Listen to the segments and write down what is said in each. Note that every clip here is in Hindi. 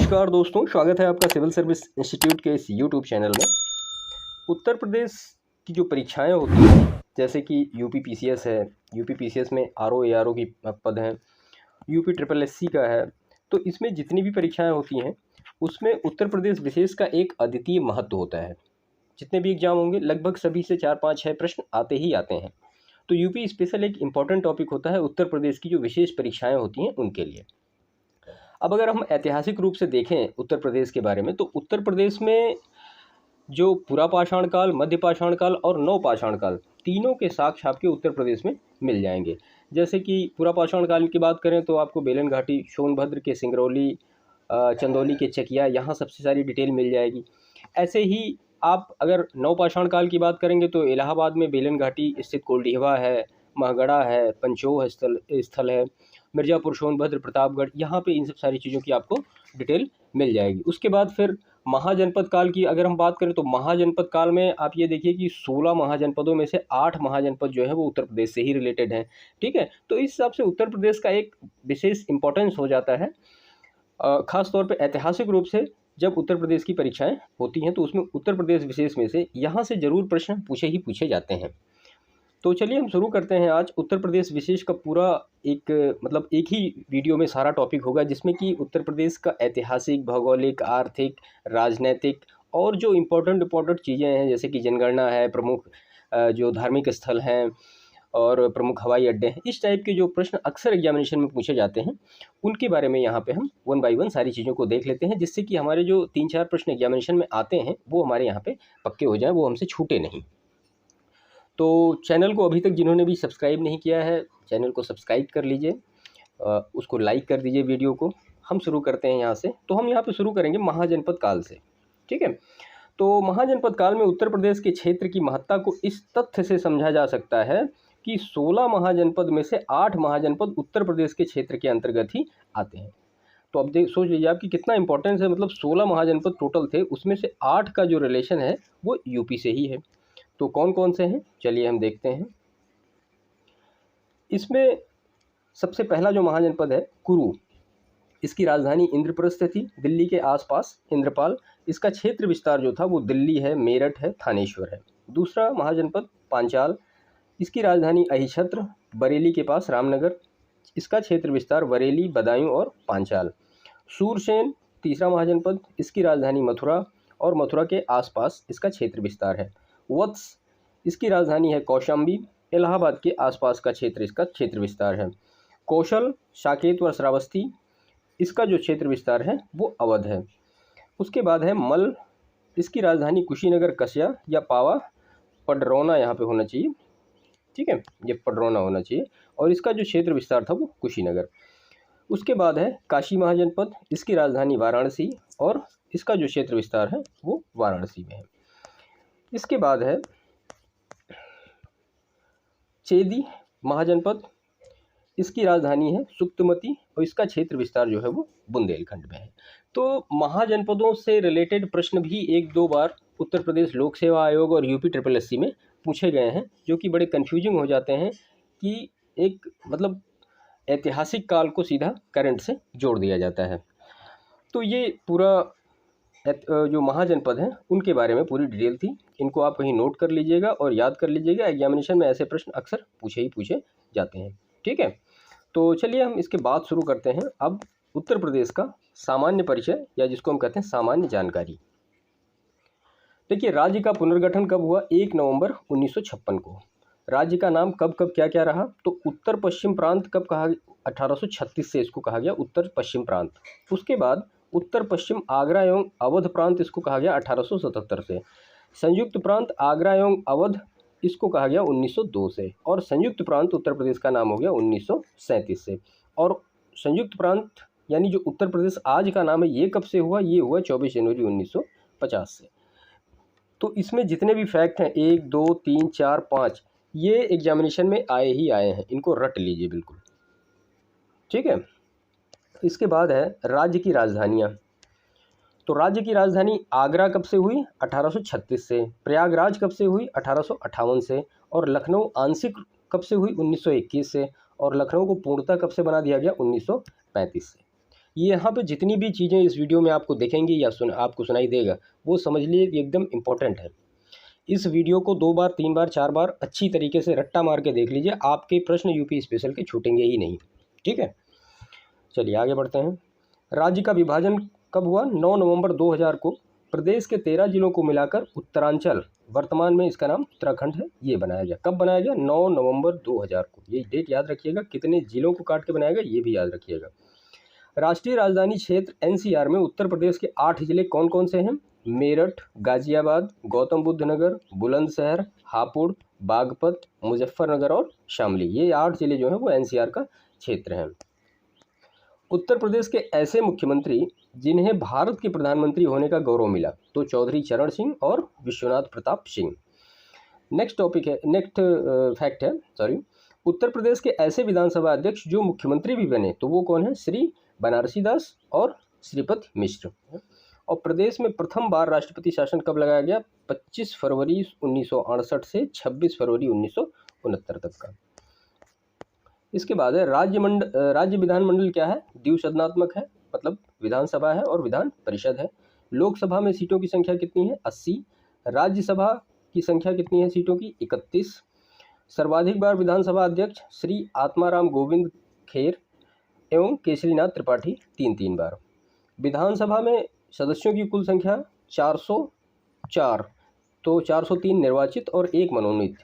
नमस्कार दोस्तों, स्वागत है आपका सिविल सर्विस इंस्टीट्यूट के इस यूट्यूब चैनल में। उत्तर प्रदेश की जो परीक्षाएं होती हैं, जैसे कि यूपी पीसीएस है, यूपी पीसीएस में आरओ एआरओ की पद हैं, यूपी ट्रिपल एससी का है। तो इसमें जितनी भी परीक्षाएं होती हैं उसमें उत्तर प्रदेश विशेष का एक अद्वितीय महत्व होता है। जितने भी एग्जाम होंगे लगभग सभी से 4 5 6 प्रश्न आते ही आते हैं। तो यूपी स्पेशल एक इम्पॉर्टेंट टॉपिक होता है उत्तर प्रदेश की जो विशेष परीक्षाएँ होती हैं उनके लिए। अब अगर हम ऐतिहासिक रूप से देखें उत्तर प्रदेश के बारे में, तो उत्तर प्रदेश में जो पुरापाषाण काल, मध्य पाषाण काल और नवपाषाण काल, तीनों के साक्ष्य आपके उत्तर प्रदेश में मिल जाएंगे। जैसे कि पुरापाषाण काल की बात करें तो आपको बेलन घाटी, सोनभद्र के सिंगरौली, चंदौली के चकिया, यहाँ सबसे सारी डिटेल मिल जाएगी। ऐसे ही आप अगर नवपाषाण काल की बात करेंगे तो इलाहाबाद में बेलन घाटी स्थित कोल्डिहवा है, महगढ़ा है, पंचोह स्थल है, मिर्ज़ापुर, सोनभद्र, प्रतापगढ़, यहाँ पे इन सब सारी चीज़ों की आपको डिटेल मिल जाएगी। उसके बाद फिर महाजनपद काल की अगर हम बात करें तो महाजनपद काल में आप ये देखिए कि 16 महाजनपदों में से 8 महाजनपद जो है वो उत्तर प्रदेश से ही रिलेटेड हैं। ठीक है, तो इस हिसाब से उत्तर प्रदेश का एक विशेष इंपॉर्टेंस हो जाता है। ख़ास तौर पे ऐतिहासिक रूप से जब उत्तर प्रदेश की परीक्षाएं होती हैं तो उसमें उत्तर प्रदेश विशेष में से यहाँ से ज़रूर प्रश्न पूछे जाते हैं। तो चलिए हम शुरू करते हैं। आज उत्तर प्रदेश विशेष का पूरा एक ही वीडियो में सारा टॉपिक होगा, जिसमें कि उत्तर प्रदेश का ऐतिहासिक, भौगोलिक, आर्थिक, राजनैतिक और जो इम्पोर्टेंट चीज़ें हैं जैसे कि जनगणना है, प्रमुख जो धार्मिक स्थल हैं और प्रमुख हवाई अड्डे हैं, इस टाइप के जो प्रश्न अक्सर एग्जामिनेशन में पूछे जाते हैं उनके बारे में यहाँ पे हम 1 बाय 1 सारी चीज़ों को देख लेते हैं, जिससे कि हमारे जो 3-4 प्रश्न एग्जामिनेशन में आते हैं वो हमारे यहाँ पे पक्के हो जाएँ, वो हमसे छूटे नहीं। तो चैनल को अभी तक जिन्होंने भी सब्सक्राइब नहीं किया है, चैनल को सब्सक्राइब कर लीजिए, उसको लाइक कर दीजिए वीडियो को। हम शुरू करते हैं यहाँ से। तो हम यहाँ पे शुरू करेंगे महाजनपद काल से। ठीक है, तो महाजनपद काल में उत्तर प्रदेश के क्षेत्र की महत्ता को इस तथ्य से समझा जा सकता है कि 16 महाजनपद में से 8 महाजनपद उत्तर प्रदेश के क्षेत्र के अंतर्गत ही आते हैं। तो अब सोच लीजिए आपकी कितना इंपॉर्टेंस है, मतलब 16 महाजनपद टोटल थे, उसमें से 8 का जो रिलेशन है वो यूपी से ही है। तो कौन कौन से हैं चलिए हम देखते हैं। इसमें सबसे पहला जो महाजनपद है कुरु, इसकी राजधानी इंद्रप्रस्थ थी, दिल्ली के आसपास इंद्रपाल। इसका क्षेत्र विस्तार जो था वो दिल्ली है, मेरठ है, थानेश्वर है। दूसरा महाजनपद पांचाल, इसकी राजधानी अहिछत्र, बरेली के पास रामनगर। इसका क्षेत्र विस्तार बरेली, बदायूं और पांचाल। सूरसेन तीसरा महाजनपद, इसकी राजधानी मथुरा और मथुरा के आसपास इसका क्षेत्र विस्तार है। वत्स, इसकी राजधानी है कौशाम्बी, इलाहाबाद के आसपास का क्षेत्र इसका क्षेत्र विस्तार है। कौशल, साकेत व श्रावस्ती, इसका जो क्षेत्र विस्तार है वो अवध है। उसके बाद है मल, इसकी राजधानी कुशीनगर, कस्या या पावा, पडरौना यहाँ पे होना चाहिए। ठीक है, ये पडरौना होना चाहिए और इसका जो क्षेत्र विस्तार था वो कुशीनगर। उसके बाद है काशी महाजनपद, इसकी राजधानी वाराणसी और इसका जो क्षेत्र विस्तार है वो वाराणसी में है। इसके बाद है चेदी महाजनपद, इसकी राजधानी है सुक्तमती और इसका क्षेत्र विस्तार जो है वो बुंदेलखंड में है। तो महाजनपदों से रिलेटेड प्रश्न भी 1-2 बार उत्तर प्रदेश लोक सेवा आयोग और यूपी ट्रिपल एससी में पूछे गए हैं, जो कि बड़े कन्फ्यूजिंग हो जाते हैं कि एक ऐतिहासिक काल को सीधा करंट से जोड़ दिया जाता है। तो ये पूरा जो महाजनपद हैं उनके बारे में पूरी डिटेल थी। इनको आप कहीं नोट कर लीजिएगा और याद कर लीजिएगा, एग्जामिनेशन में ऐसे प्रश्न अक्सर पूछे जाते हैं। ठीक है, तो चलिए हम इसके बाद शुरू करते हैं अब उत्तर प्रदेश का सामान्य परिचय, या जिसको हम कहते हैं सामान्य जानकारी। देखिए, राज्य का पुनर्गठन कब हुआ? 1 नवंबर 1956 को। राज्य का नाम कब क्या क्या रहा? तो उत्तर पश्चिम प्रांत कब कहा? 1836 से इसको कहा गया उत्तर पश्चिम प्रांत। उसके बाद उत्तर पश्चिम आगरा एवं अवध प्रांत इसको कहा गया 1877 से। संयुक्त प्रांत आगरा एवं अवध इसको कहा गया 1902 से। और संयुक्त प्रांत उत्तर प्रदेश का नाम हो गया 1937 से। और संयुक्त प्रांत यानी जो उत्तर प्रदेश आज का नाम है ये कब से हुआ? ये हुआ 24 जनवरी 1950 से। तो इसमें जितने भी फैक्ट हैं 1, 2, 3, 4, 5 ये एग्जामिनेशन में आए ही आए हैं, इनको रट लीजिए बिल्कुल। ठीक है, इसके बाद है राज्य की राजधानियाँ। तो राज्य की राजधानी आगरा कब से हुई? 1836 से। प्रयागराज कब से हुई? 1858 से। और लखनऊ आंशिक कब से हुई? 1921 से। और लखनऊ को पूर्णतः कब से बना दिया गया? 1935 से। ये यहाँ पे जितनी भी चीज़ें इस वीडियो में आपको दिखेंगी या आपको सुनाई देगा, वो समझ लिए एकदम इम्पोर्टेंट है। इस वीडियो को 2 बार 3 बार 4 बार अच्छी तरीके से रट्टा मार के देख लीजिए, आपके प्रश्न यूपी स्पेशल के छूटेंगे ही नहीं। ठीक है, चलिए आगे बढ़ते हैं। राज्य का विभाजन कब हुआ? 9 नवंबर 2000 को प्रदेश के 13 जिलों को मिलाकर उत्तरांचल, वर्तमान में इसका नाम उत्तराखंड है, ये बनाया गया। कब बनाया गया? 9 नवंबर 2000 को। ये डेट याद रखिएगा, कितने जिलों को काट के बनाया गया ये भी याद रखिएगा। राष्ट्रीय राजधानी क्षेत्र एनसीआर में उत्तर प्रदेश के 8 जिले कौन कौन से हैं? मेरठ, गाजियाबाद, गौतम बुद्ध नगर, बुलंदशहर, हापुड़, बागपत, मुजफ्फरनगर और शामली। ये 8 जिले जो हैं वो एनसीआर का क्षेत्र हैं। उत्तर प्रदेश के ऐसे मुख्यमंत्री जिन्हें भारत के प्रधानमंत्री होने का गौरव मिला, तो चौधरी चरण सिंह और विश्वनाथ प्रताप सिंह। नेक्स्ट फैक्ट है उत्तर प्रदेश के ऐसे विधानसभा अध्यक्ष जो मुख्यमंत्री भी बने, तो वो कौन है? श्री बनारसी दास और श्रीपति मिश्र। और प्रदेश में प्रथम बार राष्ट्रपति शासन कब लगाया गया? 25 फरवरी 1968 से 26 फरवरी 1969 तक का। इसके बाद है राज्य विधानमंडल क्या है? द्विसदनात्मक है, मतलब विधानसभा है और विधान परिषद है। लोकसभा में सीटों की संख्या कितनी है? 80। राज्यसभा की संख्या कितनी है सीटों की? 31। सर्वाधिक बार विधानसभा अध्यक्ष श्री आत्माराम गोविंद खेर एवं केसरीनाथ त्रिपाठी 3 बार। विधानसभा में सदस्यों की कुल संख्या 404, तो 403 निर्वाचित और 1 मनोनीत।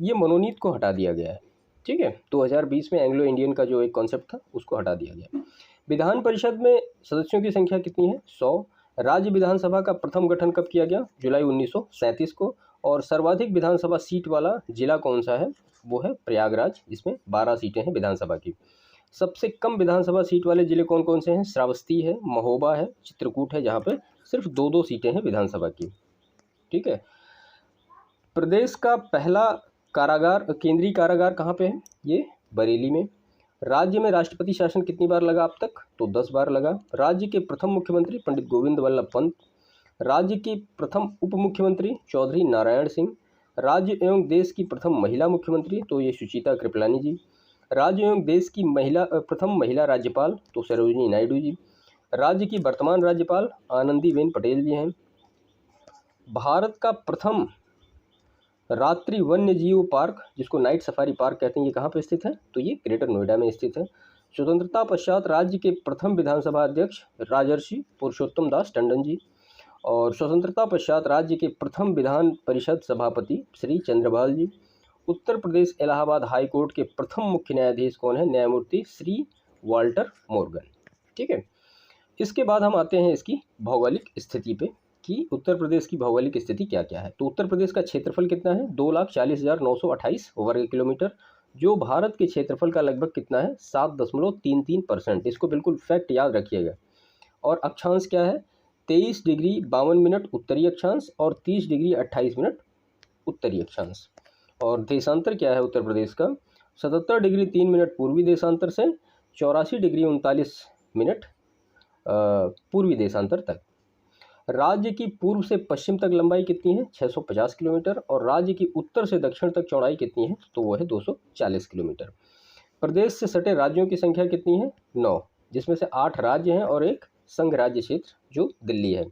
ये मनोनीत को हटा दिया गया है। ठीक है, 2020 में एंग्लो इंडियन का जो एक कॉन्सेप्ट था उसको हटा दिया गया। विधान परिषद में सदस्यों की संख्या कितनी है? 100। राज्य विधानसभा का प्रथम गठन कब किया गया? जुलाई 1937 को। और सर्वाधिक विधानसभा सीट वाला जिला कौन सा है? वो है प्रयागराज, इसमें 12 सीटें हैं विधानसभा की। सबसे कम विधानसभा सीट वाले जिले कौन कौन से हैं? श्रावस्ती है, महोबा है, चित्रकूट है, जहाँ पे सिर्फ 2 सीटें हैं विधानसभा की। ठीक है, प्रदेश का पहला कारागार, केंद्रीय कारागार कहाँ पे है? ये बरेली में। राज्य में राष्ट्रपति शासन कितनी बार लगा अब तक? तो 10 बार लगा। राज्य के प्रथम मुख्यमंत्री पंडित गोविंद वल्लभ पंत। राज्य की प्रथम उप मुख्यमंत्री चौधरी नारायण सिंह। राज्य एवं देश की प्रथम महिला मुख्यमंत्री, तो ये सुचिता कृपलानी जी। राज्य एवं देश की प्रथम महिला राज्यपाल, तो सरोजिनी नायडू जी। राज्य की वर्तमान राज्यपाल आनंदीबेन पटेल जी हैं। भारत का प्रथम रात्रि वन्य जीव पार्क, जिसको नाइट सफारी पार्क कहते हैं, ये कहाँ पर स्थित है? तो ये ग्रेटर नोएडा में स्थित है। स्वतंत्रता पश्चात राज्य के प्रथम विधानसभा अध्यक्ष राजर्षि पुरुषोत्तम दास टंडन जी। और स्वतंत्रता पश्चात राज्य के प्रथम विधान परिषद सभापति श्री चंद्रपाल जी। उत्तर प्रदेश इलाहाबाद हाई कोर्ट के प्रथम मुख्य न्यायाधीश कौन है? न्यायमूर्ति श्री वाल्टर मोर्गन। ठीक है, इसके बाद हम आते हैं इसकी भौगोलिक स्थिति पे कि उत्तर प्रदेश की भौगोलिक स्थिति क्या क्या है। तो उत्तर प्रदेश का क्षेत्रफल कितना है? 2,40,928 वर्ग किलोमीटर, जो भारत के क्षेत्रफल का लगभग कितना है? 7.33%। इसको बिल्कुल फैक्ट याद रखिएगा। और अक्षांश क्या है? 23 डिग्री 52 मिनट उत्तरी अक्षांश और 30 डिग्री 28 मिनट उत्तरी अक्षांश। और देशांतर क्या है उत्तर प्रदेश का? 77 डिग्री 3 मिनट पूर्वी देशांतर से 84 डिग्री 39 मिनट पूर्वी देशांतर तक। राज्य की पूर्व से पश्चिम तक लंबाई कितनी है? 650 किलोमीटर। और राज्य की उत्तर से दक्षिण तक चौड़ाई कितनी है? तो वो है 240 किलोमीटर। प्रदेश से सटे राज्यों की संख्या कितनी है? 9, जिसमें से 8 राज्य हैं और एक संघ राज्य क्षेत्र जो दिल्ली है।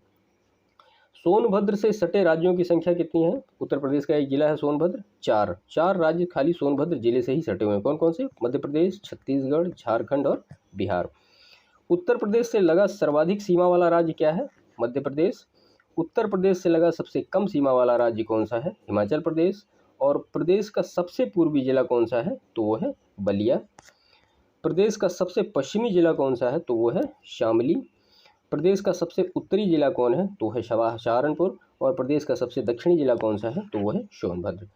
सोनभद्र से सटे राज्यों की संख्या कितनी है? उत्तर प्रदेश का एक जिला है सोनभद्र। 4 राज्य खाली सोनभद्र जिले से ही सटे हुए हैं। कौन कौन से? मध्य प्रदेश, छत्तीसगढ़, झारखंड और बिहार। उत्तर प्रदेश से लगा सर्वाधिक सीमा वाला राज्य क्या है? मध्य प्रदेश। उत्तर प्रदेश से लगा सबसे कम सीमा वाला राज्य कौन सा है? हिमाचल प्रदेश। और प्रदेश का सबसे पूर्वी जिला कौन सा है? तो वो है बलिया। प्रदेश का सबसे पश्चिमी जिला कौन सा है? तो वो है शामली। प्रदेश का सबसे उत्तरी जिला कौन है? तो है सहारनपुर। और प्रदेश का सबसे दक्षिणी जिला कौन सा है? तो वो है सोनभद्र।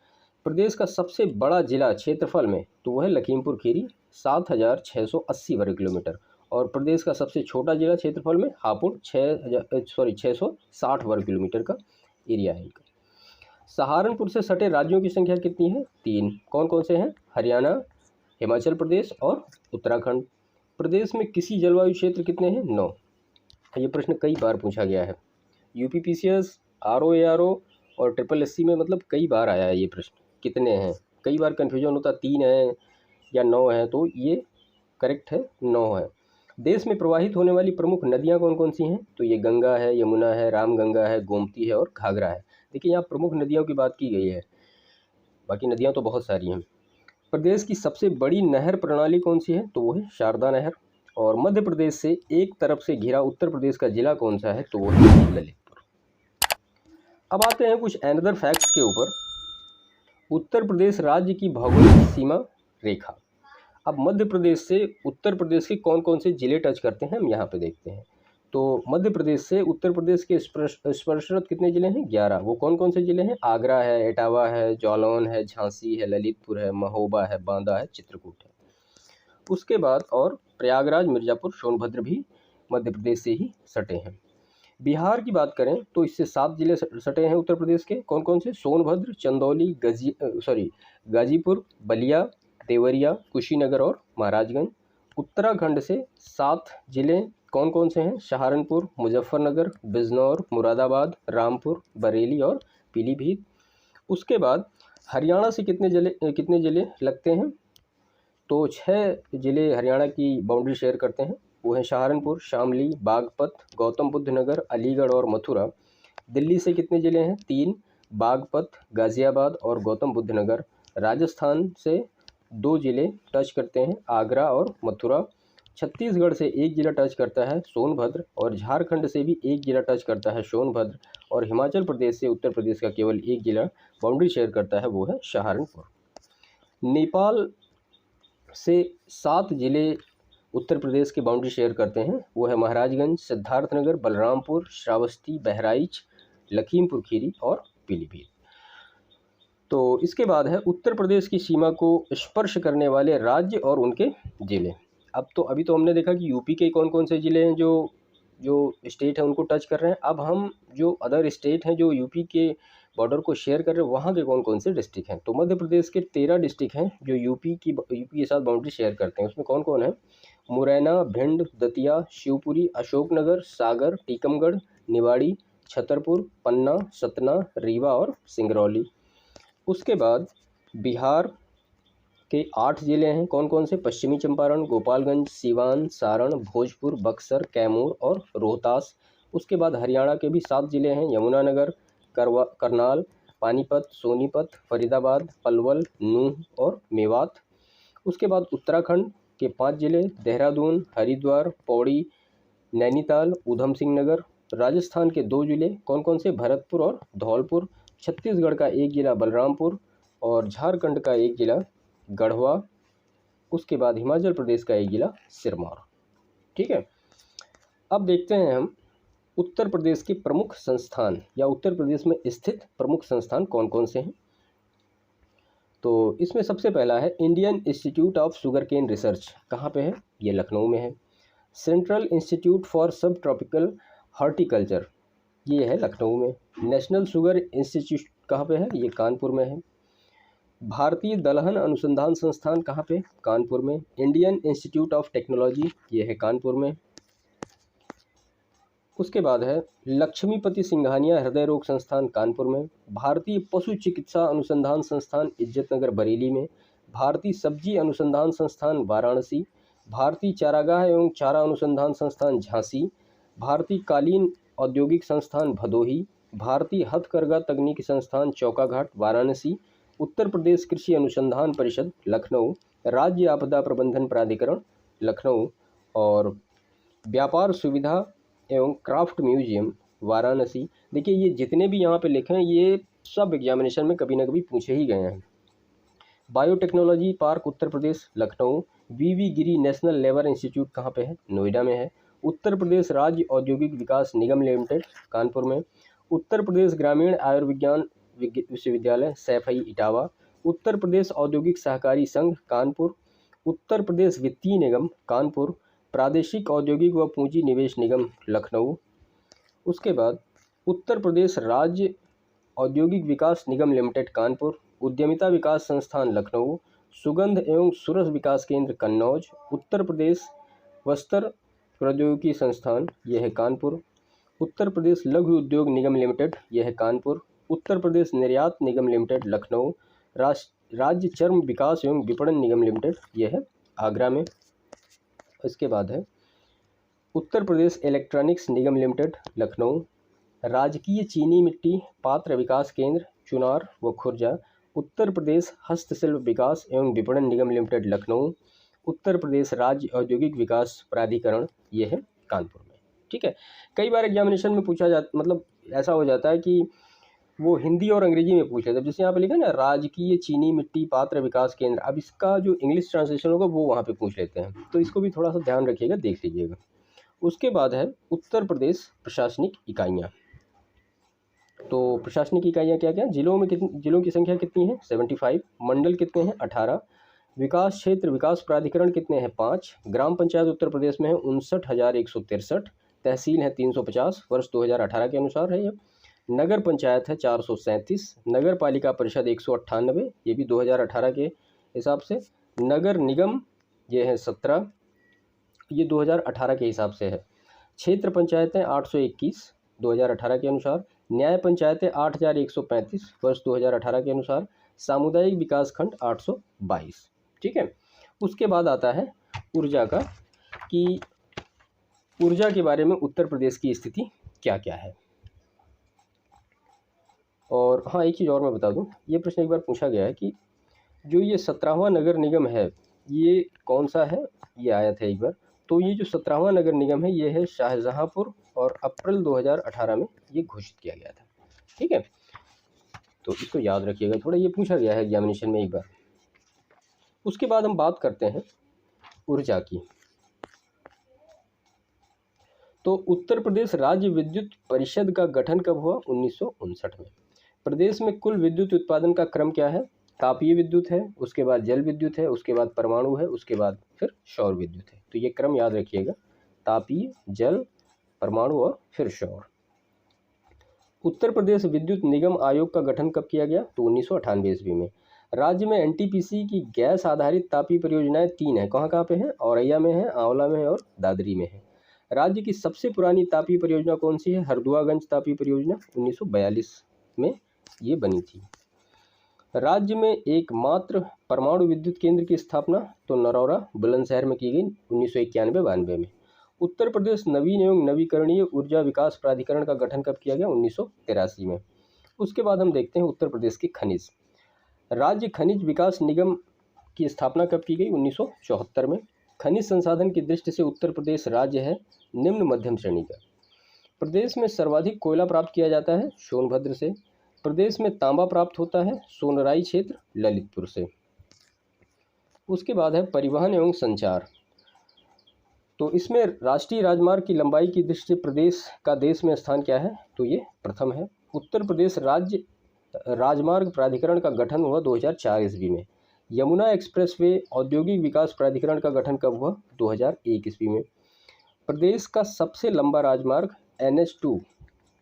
प्रदेश का सबसे बड़ा जिला क्षेत्रफल में, तो वो है लखीमपुर खीरी, 7,680 वर्ग किलोमीटर। और प्रदेश का सबसे छोटा जिला क्षेत्रफल में हापुड़, 660 वर्ग किलोमीटर का एरिया है इनका। सहारनपुर से सटे राज्यों की संख्या कितनी है? 3। कौन कौन से हैं? हरियाणा, हिमाचल प्रदेश और उत्तराखंड। प्रदेश में कृषि जलवायु क्षेत्र कितने हैं? 9। ये प्रश्न कई बार पूछा गया है। यूपीपीसीएस, आरओएआरओ और SSSC में मतलब कई बार आया है ये प्रश्न, कितने हैं। कई बार कन्फ्यूजन होता 3 है या 9 है, तो ये करेक्ट है 9 है। देश में प्रवाहित होने वाली प्रमुख नदियाँ कौन कौन सी हैं? तो ये गंगा है, यमुना है, रामगंगा है, गोमती है और घाघरा है। देखिए यहाँ प्रमुख नदियों की बात की गई है, बाकी नदियाँ तो बहुत सारी हैं। प्रदेश की सबसे बड़ी नहर प्रणाली कौन सी है? तो वो है शारदा नहर। और मध्य प्रदेश से एक तरफ से घिरा उत्तर प्रदेश का जिला कौन सा है? तो वो है ललितपुर। अब आते हैं कुछ अनदर फैक्ट्स के ऊपर। उत्तर प्रदेश राज्य की भौगोलिक सीमा रेखा। अब मध्य प्रदेश से उत्तर प्रदेश के कौन कौन से ज़िले टच करते हैं हम यहाँ पे देखते हैं। तो मध्य प्रदेश से उत्तर प्रदेश के स्पर्शरत कितने ज़िले हैं? 11। वो कौन कौन से ज़िले हैं? आगरा है, इटावा है, जालौन है, झांसी है, ललितपुर है, महोबा है, बांदा है, चित्रकूट है। उसके बाद और प्रयागराज, मिर्ज़ापुर, सोनभद्र भी मध्य प्रदेश से ही सटे हैं। बिहार की बात करें तो इससे 7 ज़िले सटे हैं उत्तर प्रदेश के। कौन कौन से? सोनभद्र, चंदौली, गाजीपुर, बलिया, देवरिया, कुशीनगर और महाराजगंज। उत्तराखंड से 7 ज़िले कौन कौन से हैं? सहारनपुर, मुजफ्फरनगर, बिजनौर, मुरादाबाद, रामपुर, बरेली और पीलीभीत। उसके बाद हरियाणा से कितने ज़िले लगते हैं? तो 6 ज़िले हरियाणा की बाउंड्री शेयर करते हैं। वो हैं सहारनपुर, शामली, बागपत, गौतम बुद्ध नगर, अलीगढ़ और मथुरा। दिल्ली से कितने ज़िले हैं? 3, बागपत, गाज़ियाबाद और गौतम बुद्ध नगर। राजस्थान से 2 ज़िले टच करते हैं, आगरा और मथुरा। छत्तीसगढ़ से 1 ज़िला टच करता है, सोनभद्र। और झारखंड से भी 1 ज़िला टच करता है, सोनभद्र। और हिमाचल प्रदेश से उत्तर प्रदेश का केवल 1 ज़िला बाउंड्री शेयर करता है, वो है सहारनपुर। नेपाल से 7 ज़िले उत्तर प्रदेश की बाउंड्री शेयर करते हैं, वो है महाराजगंज, सिद्धार्थनगर, बलरामपुर, श्रावस्ती, बहराइच, लखीमपुर खीरी और पीलीभीत। तो इसके बाद है उत्तर प्रदेश की सीमा को स्पर्श करने वाले राज्य और उनके ज़िले। अभी तो हमने देखा कि यूपी के कौन कौन से ज़िले हैं जो स्टेट है उनको टच कर रहे हैं। अब हम जो अदर स्टेट हैं जो यूपी के बॉर्डर को शेयर कर रहे हैं, वहाँ के कौन कौन से डिस्ट्रिक्ट हैं? तो मध्य प्रदेश के 13 डिस्ट्रिक्ट हैं जो यूपी के साथ बाउंड्री शेयर करते हैं। उसमें कौन कौन है? मुरैना, भिंड, दतिया, शिवपुरी, अशोकनगर, सागर, टीकमगढ़, निवाड़ी, छतरपुर, पन्ना, सतना, रीवा और सिंगरौली। उसके बाद बिहार के 8 ज़िले हैं। कौन कौन से? पश्चिमी चंपारण, गोपालगंज, सीवान, सारण, भोजपुर, बक्सर, कैमूर और रोहतास। उसके बाद हरियाणा के भी 7 ज़िले हैं, यमुनानगर, करनाल, पानीपत, सोनीपत, फरीदाबाद, पलवल, नूंह और मेवात। उसके बाद उत्तराखंड के 5 ज़िले, देहरादून, हरिद्वार, पौड़ी, नैनीताल, ऊधम सिंह नगर। राजस्थान के 2 ज़िले कौन कौन से? भरतपुर और धौलपुर। छत्तीसगढ़ का 1 ज़िला बलरामपुर और झारखंड का 1 ज़िला गढ़वा। उसके बाद हिमाचल प्रदेश का 1 ज़िला सिरमौर। ठीक है, अब देखते हैं हम उत्तर प्रदेश के प्रमुख संस्थान या उत्तर प्रदेश में स्थित प्रमुख संस्थान कौन कौन से हैं। तो इसमें सबसे पहला है Indian institute of sugar cane research. कहाँ पे है? ये लखनऊ में है। Central institute for sub tropical horticulture, ये है लखनऊ में। नेशनल शुगर इंस्टीट्यूट कहाँ पे है? ये कानपुर में है। भारतीय दलहन अनुसंधान संस्थान कहाँ पे? कानपुर में। इंडियन इंस्टीट्यूट ऑफ टेक्नोलॉजी, ये है कानपुर में। उसके बाद है लक्ष्मीपति सिंघानिया हृदय रोग संस्थान, कानपुर में। भारतीय पशु चिकित्सा अनुसंधान संस्थान, इज्जतनगर, बरेली में। भारतीय सब्जी अनुसंधान संस्थान, वाराणसी। भारतीय चारागाह एवं चारा अनुसंधान संस्थान, झांसी। भारतीय कालीन औद्योगिक संस्थान, भदोही। भारतीय हथकरघा तकनीकी संस्थान, चौकाघाट, वाराणसी। उत्तर प्रदेश कृषि अनुसंधान परिषद, लखनऊ। राज्य आपदा प्रबंधन प्राधिकरण, लखनऊ। और व्यापार सुविधा एवं क्राफ्ट म्यूजियम, वाराणसी। देखिए ये जितने भी यहाँ पे लिखे हैं ये सब एग्जामिनेशन में कभी ना कभी पूछे ही गए हैं। Biotechnology park, Uttar Pradesh, Lucknow. वीवी गिरी नेशनल लेबर इंस्टीट्यूट कहाँ पे है? नोएडा में है। उत्तर प्रदेश राज्य औद्योगिक विकास निगम लिमिटेड, कानपुर में। उत्तर प्रदेश ग्रामीण आयुर्विज्ञान विश्वविद्यालय, सैफई, इटावा। उत्तर प्रदेश औद्योगिक सहकारी संघ, कानपुर। उत्तर प्रदेश वित्तीय निगम, कानपुर। प्रादेशिक औद्योगिक व पूंजी निवेश निगम, लखनऊ। उसके बाद उत्तर प्रदेश राज्य औद्योगिक विकास निगम लिमिटेड, कानपुर। उद्यमिता विकास संस्थान, लखनऊ। सुगंध एवं सुरस विकास केंद्र, कन्नौज। उत्तर प्रदेश वस्त्र प्रौद्योगिकी संस्थान, यह है कानपुर। उत्तर प्रदेश लघु उद्योग निगम लिमिटेड, यह है कानपुर। उत्तर प्रदेश निर्यात निगम लिमिटेड, लखनऊ। राज्य चर्म विकास एवं विपणन निगम लिमिटेड, यह है आगरा में। इसके बाद है उत्तर प्रदेश इलेक्ट्रॉनिक्स निगम लिमिटेड लखनऊ, राजकीय चीनी मिट्टी पात्र विकास केंद्र चुनार व खुर्जा, उत्तर प्रदेश हस्तशिल्प विकास एवं विपणन निगम लिमिटेड लखनऊ, उत्तर प्रदेश राज्य औद्योगिक विकास प्राधिकरण, ये है कानपुर में। ठीक है, कई बार एग्जामिनेशन में पूछा जाता, मतलब ऐसा हो जाता है कि वो हिंदी और अंग्रेजी में पूछ लेते हैं। जैसे यहाँ पे लिखा है ना, राजकीय चीनी मिट्टी पात्र विकास केंद्र, अब इसका जो इंग्लिश ट्रांसलेशन होगा वो वहाँ पे पूछ लेते हैं, तो इसको भी थोड़ा सा ध्यान रखिएगा, देख लीजिएगा। उसके बाद है उत्तर प्रदेश प्रशासनिक इकाइयाँ। तो प्रशासनिक इकाइयाँ क्या क्या, जिलों में जिलों की संख्या कितनी है 75, मंडल कितने हैं 18, विकास क्षेत्र विकास प्राधिकरण कितने हैं 5, ग्राम पंचायत उत्तर प्रदेश में है 59,163, तहसील है 350, वर्ष 2018 के अनुसार है ये, नगर पंचायत है 437, नगर पालिका परिषद 198, ये भी 2018 के हिसाब से, नगर निगम ये है 17, ये 2018 के हिसाब से है, क्षेत्र पंचायतें 821 2018 के अनुसार, न्याय पंचायतें 8,135 वर्ष 2018 के अनुसार, सामुदायिक विकास खंड 822। ठीक है, उसके बाद आता है ऊर्जा का, कि ऊर्जा के बारे में उत्तर प्रदेश की स्थिति क्या क्या है। और हाँ, एक चीज़ और मैं बता दूं, ये प्रश्न एक बार पूछा गया है कि जो ये 17वां नगर निगम है ये कौन सा है, ये आया था एक बार, तो ये जो 17वां नगर निगम है ये है शाहजहांपुर, और अप्रैल 2018 में ये घोषित किया गया था। ठीक है, तो इसको याद रखिएगा, थोड़ा ये पूछा गया है एग्जामिनेशन में एक बार। उसके बाद हम बात करते हैं ऊर्जा की। तो उत्तर प्रदेश राज्य विद्युत परिषद का गठन कब हुआ 1959 में। प्रदेश में कुल विद्युत उत्पादन का क्रम क्या है, तापीय विद्युत है, उसके बाद जल विद्युत है, उसके बाद परमाणु है, उसके बाद फिर सौर विद्युत है। तो ये क्रम याद रखिएगा, तापीय, जल, परमाणु और फिर सौर। उत्तर प्रदेश विद्युत निगम आयोग का गठन कब किया गया, तो 1998 ईस्वी में। राज्य में एनटीपीसी की गैस आधारित तापीय परियोजनाएं 3 हैं, कहाँ कहाँ पे हैं, औरैया में है, आंवला में है और दादरी में है। राज्य की सबसे पुरानी तापीय परियोजना कौन सी है, हरदुआगंज तापीय परियोजना, 1942 में ये बनी थी। राज्य में एकमात्र परमाणु विद्युत केंद्र की स्थापना तो नरौरा बुलंदशहर में की गई 1991-92 में। उत्तर प्रदेश नवीन एवं नवीकरणीय ऊर्जा विकास प्राधिकरण का गठन कब किया गया, 1983 में। उसके बाद हम देखते हैं उत्तर प्रदेश के खनिज। राज्य खनिज विकास निगम की स्थापना कब की गई, 1974 में। खनिज संसाधन की दृष्टि से उत्तर प्रदेश राज्य है निम्न मध्यम श्रेणी का। प्रदेश में सर्वाधिक कोयला प्राप्त किया जाता है सोनभद्र से। प्रदेश में तांबा प्राप्त होता है सोनराई क्षेत्र ललितपुर से। उसके बाद है परिवहन एवं संचार। तो इसमें राष्ट्रीय राजमार्ग की लंबाई की दृष्टि से प्रदेश का देश में स्थान क्या है, तो ये प्रथम है। उत्तर प्रदेश राज्य राजमार्ग प्राधिकरण का गठन हुआ 2004 ईस्वी में। यमुना एक्सप्रेसवे औद्योगिक विकास प्राधिकरण का गठन कब हुआ, 2001 ईस्वी में। प्रदेश का सबसे लंबा राजमार्ग NH2,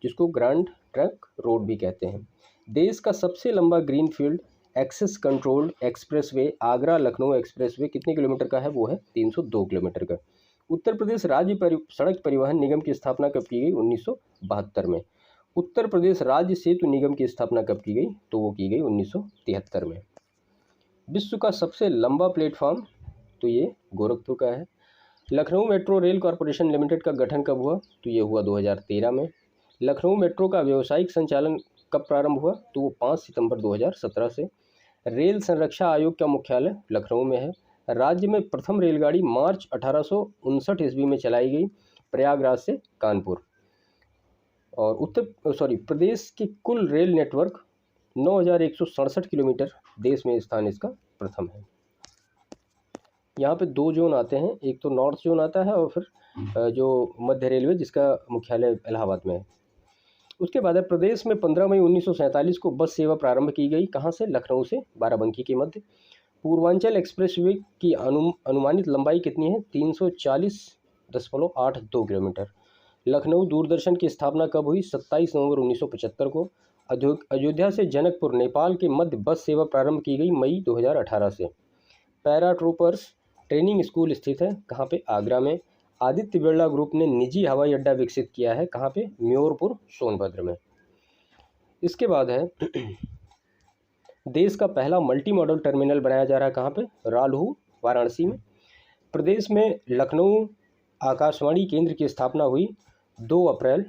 जिसको ग्रैंड ट्रंक रोड भी कहते हैं। देश का सबसे लंबा greenfield access controlled expressway Agra Lucknow expressway कितने किलोमीटर का है, वो है 302 किलोमीटर का। उत्तर प्रदेश राज्य सड़क परिवहन निगम की स्थापना कब की गई, 1972 में। उत्तर प्रदेश राज्य सेतु निगम की स्थापना कब की गई, तो वो की गई 1973 में। विश्व का सबसे लंबा प्लेटफॉर्म, तो ये गोरखपुर का है। Lucknow metro rail corporation limited का गठन कब हुआ, तो ये हुआ 2013 में। लखनऊ मेट्रो का व्यावसायिक संचालन कब प्रारंभ हुआ, तो वो 5 सितंबर 2017 से। रेल संरक्षा आयोग का मुख्यालय लखनऊ में है। राज्य में प्रथम रेलगाड़ी मार्च 1859 ईस्वी में चलाई गई प्रयागराज से कानपुर। और प्रदेश के कुल रेल नेटवर्क 9,167 किलोमीटर, देश में स्थान इसका प्रथम है। यहाँ पे 2 जोन आते हैं, एक तो नॉर्थ जोन आता है और फिर जो मध्य रेलवे जिसका मुख्यालय इलाहाबाद में है। उसके बाद है प्रदेश में 15 मई 1947 को बस सेवा प्रारंभ की गई, कहाँ से, लखनऊ से बाराबंकी के मध्य। पूर्वांचल एक्सप्रेसवे की अनुमानित लंबाई कितनी है, 340.82 किलोमीटर। लखनऊ दूरदर्शन की स्थापना कब हुई, 27 नवंबर 1975 को। अयोध्या से जनकपुर नेपाल के मध्य बस सेवा प्रारंभ की गई मई 2018 से। पैराट्रूपर्स ट्रेनिंग स्कूल स्थित है, कहाँ पे, आगरा में। आदित्य बिरला ग्रुप ने निजी हवाई अड्डा विकसित किया है, कहाँ पे, म्योरपुर सोनभद्र में। इसके बाद है देश का पहला मल्टी मॉडल टर्मिनल बनाया जा रहा है, कहाँ पे, रालहू वाराणसी में। प्रदेश में लखनऊ आकाशवाणी केंद्र की स्थापना हुई 2 अप्रैल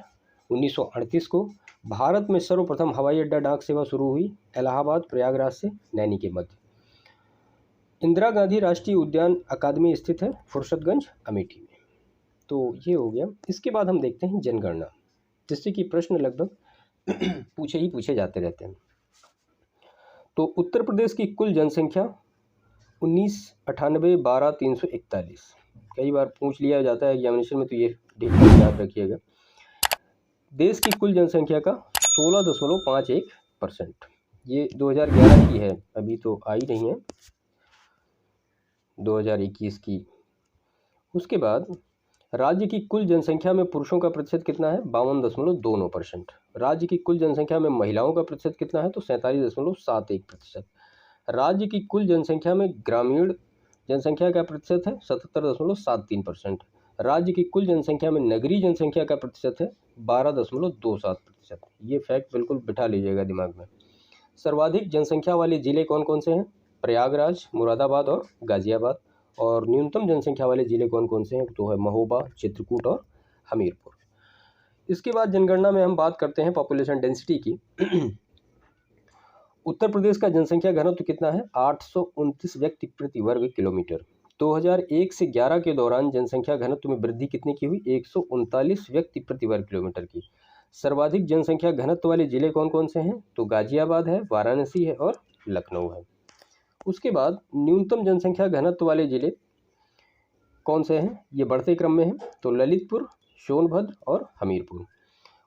1938 को। भारत में सर्वप्रथम हवाई अड्डा डाक सेवा शुरू हुई इलाहाबाद प्रयागराज से नैनी के मध्य। इंदिरा गांधी राष्ट्रीय उद्यान अकादमी स्थित है फुर्सतगंज अमेठी में। तो ये हो गया। इसके बाद हम देखते हैं जनगणना, जिससे कि प्रश्न लगभग पूछे जाते रहते हैं। तो उत्तर प्रदेश की कुल जनसंख्या 1998,12,341। कई बार पूछ लिया जाता है एग्जामिनेशन में, तो ये डेट याद रखिएगा। देश की कुल जनसंख्या का 16.51%। ये 2011 की है, अभी तो आई नहीं है 2021 की। उसके बाद राज्य की कुल जनसंख्या में पुरुषों का प्रतिशत कितना है? 52.29%। राज्य की कुल जनसंख्या में महिलाओं का प्रतिशत कितना है? तो 47.71%। राज्य की कुल जनसंख्या में ग्रामीण जनसंख्या का प्रतिशत है 77.73%। राज्य की कुल जनसंख्या में नगरीय जनसंख्या का प्रतिशत है 12.27%। ये फैक्ट बिल्कुल बिठा लीजिएगा दिमाग में। सर्वाधिक जनसंख्या वाले जिले कौन कौन से हैं? प्रयागराज, मुरादाबाद और गाजियाबाद। और न्यूनतम जनसंख्या वाले जिले कौन कौन से हैं? तो है महोबा, चित्रकूट और हमीरपुर। इसके बाद जनगणना में हम बात करते हैं पॉपुलेशन डेंसिटी की। उत्तर प्रदेश का जनसंख्या घनत्व कितना है? 829 व्यक्ति प्रति वर्ग किलोमीटर। 2001 से 11 के दौरान जनसंख्या घनत्व में वृद्धि कितने की हुई? 139 व्यक्ति प्रति वर्ग किलोमीटर की। सर्वाधिक जनसंख्या घनत्व वाले जिले कौन कौन से हैं? तो गाजियाबाद है, वाराणसी है और लखनऊ है। उसके बाद न्यूनतम जनसंख्या घनत्व वाले जिले कौन से हैं? ये बढ़ते क्रम में हैं, तो ललितपुर, सोनभद्र और हमीरपुर।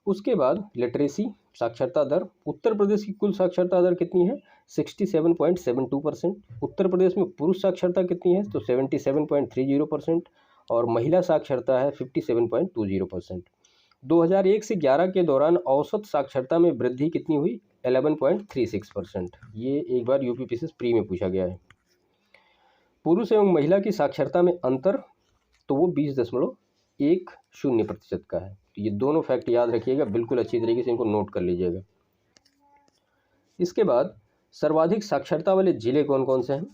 उसके बाद लिटरेसी साक्षरता दर। उत्तर प्रदेश की कुल साक्षरता दर कितनी है? 67.72%। उत्तर प्रदेश में पुरुष साक्षरता कितनी है? तो 77.30%। और महिला साक्षरता है 57.20%। 2001 से 11 के दौरान औसत साक्षरता में वृद्धि कितनी हुई? 11.36%। ये एक बार यूपीपीसीएस प्री में पूछा गया है। पुरुष एवं महिला की साक्षरता में अंतर तो वो 20.10% का है। तो ये दोनों फैक्ट याद रखिएगा, बिल्कुल अच्छी तरीके से इनको नोट कर लीजिएगा। इसके बाद सर्वाधिक साक्षरता वाले जिले कौन कौन से हैं?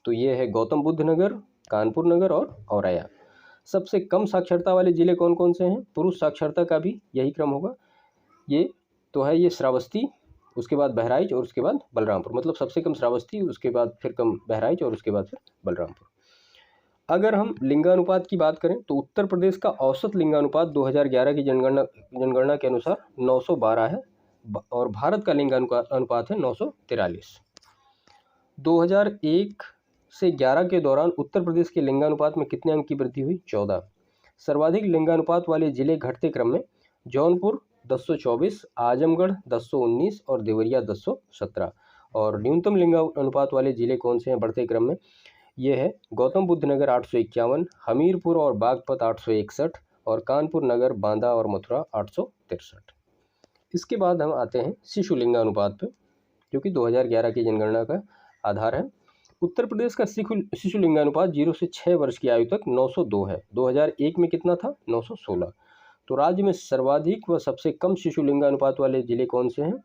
तो ये है गौतम बुद्ध नगर, कानपुर नगर और औरैया। सबसे कम साक्षरता वाले जिले कौन कौन से हैं? पुरुष साक्षरता का भी यही क्रम होगा। ये तो है ये श्रावस्ती, उसके बाद बहराइच और उसके बाद बलरामपुर। मतलब सबसे कम श्रावस्ती, उसके बाद फिर कम बहराइच और उसके बाद फिर बलरामपुर। अगर हम लिंगानुपात की बात करें तो उत्तर प्रदेश का औसत लिंगानुपात 2011 की जनगणना के अनुसार 912 है और भारत का लिंगानुपात है 943। 2001 से 11 के दौरान उत्तर प्रदेश के लिंगानुपात में कितने अंक की वृद्धि हुई? 14। सर्वाधिक लिंगानुपात वाले जिले घटते क्रम में जौनपुर 1024, आजमगढ़ 1019 और देवरिया 1017। और न्यूनतम लिंगानुपात वाले जिले कौन से हैं बढ़ते क्रम में? ये है गौतम बुद्ध नगर 851, हमीरपुर और बागपत 861 और कानपुर नगर, बांदा और मथुरा 863। इसके बाद हम आते हैं शिशु लिंगानुपात पे, जो कि 2011 की जनगणना का आधार है। उत्तर प्रदेश का शिशु लिंगानुपात 0 से 6 वर्ष की आयु तक 902 है। 2001 में कितना था? 916। तो राज्य में सर्वाधिक व सबसे कम शिशु लिंगानुपात वाले जिले कौन से हैं?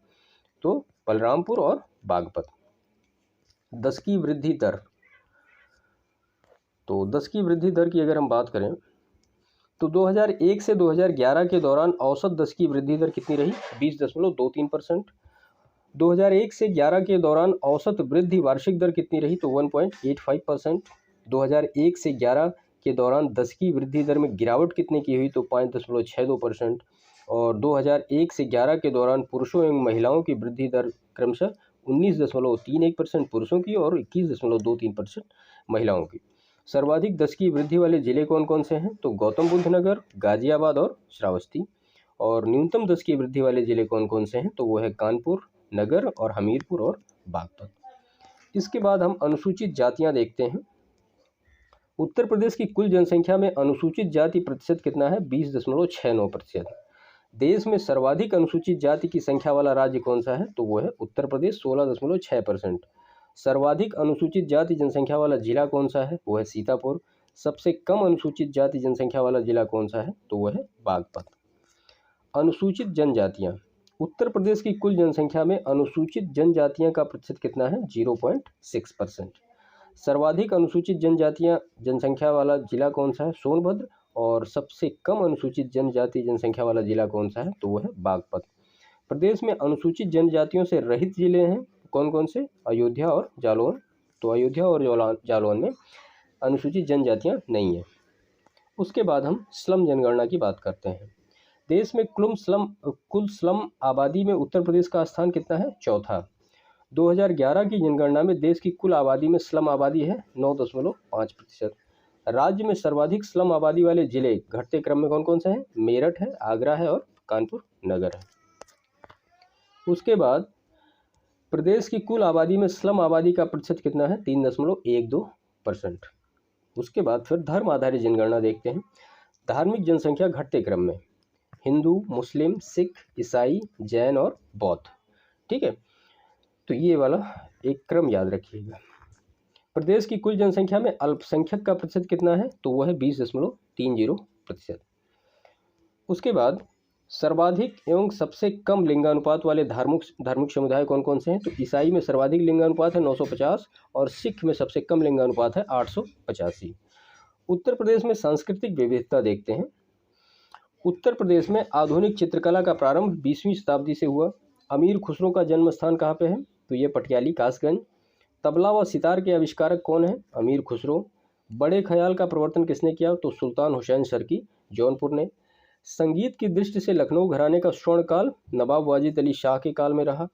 तो बलरामपुर और बागपत। 10 की वृद्धि दर। तो 10 की वृद्धि दर की अगर हम बात करें तो 2001 से 2011 के दौरान औसत 10 की वृद्धि दर कितनी रही? 20.23%। 2001 से 11 के दौरान औसत वृद्धि वार्षिक दर कितनी रही? तो 1.85%। 2001 से 11 के दौरान 10 की वृद्धि दर में गिरावट कितने की हुई? तो 5.62%। और 2001 से 11 के दौरान पुरुषों एवं महिलाओं की वृद्धि दर क्रमशः 19.31% पुरुषों की और 21.23% महिलाओं की। सर्वाधिक 10 की वृद्धि वाले जिले कौन कौन से हैं? तो गौतम बुद्ध नगर, गाजियाबाद और श्रावस्ती। और न्यूनतम 10 की वृद्धि वाले जिले कौन कौन से हैं? तो वो है कानपुर नगर और हमीरपुर और बागपत। इसके बाद हम अनुसूचित जातियां देखते हैं। उत्तर प्रदेश की कुल जनसंख्या में अनुसूचित जाति प्रतिशत कितना है? 20.69%। देश में सर्वाधिक अनुसूचित जाति की संख्या वाला राज्य कौन सा है? तो वो है उत्तर प्रदेश 16.6%। सर्वाधिक अनुसूचित जाति जनसंख्या वाला जिला कौन सा है? वो है सीतापुर। सबसे कम अनुसूचित जाति जनसंख्या वाला जिला कौन सा है? तो वो है बागपत। अनुसूचित जनजातियां। उत्तर प्रदेश की कुल जनसंख्या में अनुसूचित जनजातियां का प्रतिशत कितना है? 0.6%। सर्वाधिक अनुसूचित जनजातियां जनसंख्या वाला जिला कौन सा है? सोनभद्र। और सबसे कम अनुसूचित जनजाति जनसंख्या वाला जिला कौन सा है, तो वो है बागपत। प्रदेश में अनुसूचित जनजातियों से रहित जिले हैं कौन कौन से, अयोध्या और जालौन। तो अयोध्या और जालौन में अनुसूचित जनजातियाँ नहीं हैं। उसके बाद हम स्लम जनगणना की बात करते हैं। देश में कुल स्लम आबादी में उत्तर प्रदेश का स्थान कितना है, चौथा। 2011 की जनगणना में देश की कुल आबादी में स्लम आबादी है 9.5%। राज्य में सर्वाधिक स्लम आबादी वाले जिले घटते क्रम में कौन कौन से हैं, मेरठ है, आगरा है और कानपुर नगर है। उसके बाद प्रदेश की कुल आबादी में स्लम आबादी का प्रतिशत कितना है, 3.12%। उसके बाद फिर धर्म आधारित जनगणना देखते हैं। धार्मिक जनसंख्या घटते क्रम में हिंदू, मुस्लिम, सिख, ईसाई, जैन और बौद्ध। ठीक है, तो ये वाला एक क्रम याद रखिएगा। प्रदेश की कुल जनसंख्या में अल्पसंख्यक का प्रतिशत कितना है, तो वह है 20.30%। उसके बाद सर्वाधिक एवं सबसे कम लिंगानुपात वाले धार्मिक समुदाय कौन कौन से हैं, तो ईसाई में सर्वाधिक लिंगानुपात है 950 और सिख में सबसे कम लिंगानुपात है 885। उत्तर प्रदेश में सांस्कृतिक विविधता देखते हैं। उत्तर प्रदेश में आधुनिक चित्रकला का प्रारंभ 20वीं शताब्दी से हुआ। अमीर खुसरो का जन्म स्थान कहाँ पे है, तो ये पटियाली कासगंज। तबला व सितार के आविष्कारक कौन है, अमीर खुसरो। बड़े ख्याल का प्रवर्तन किसने किया, तो सुल्तान हुसैन सरकी जौनपुर ने। संगीत की दृष्टि से लखनऊ घराने का स्वर्णकाल नवाब वाजिद अली शाह के काल में रहा।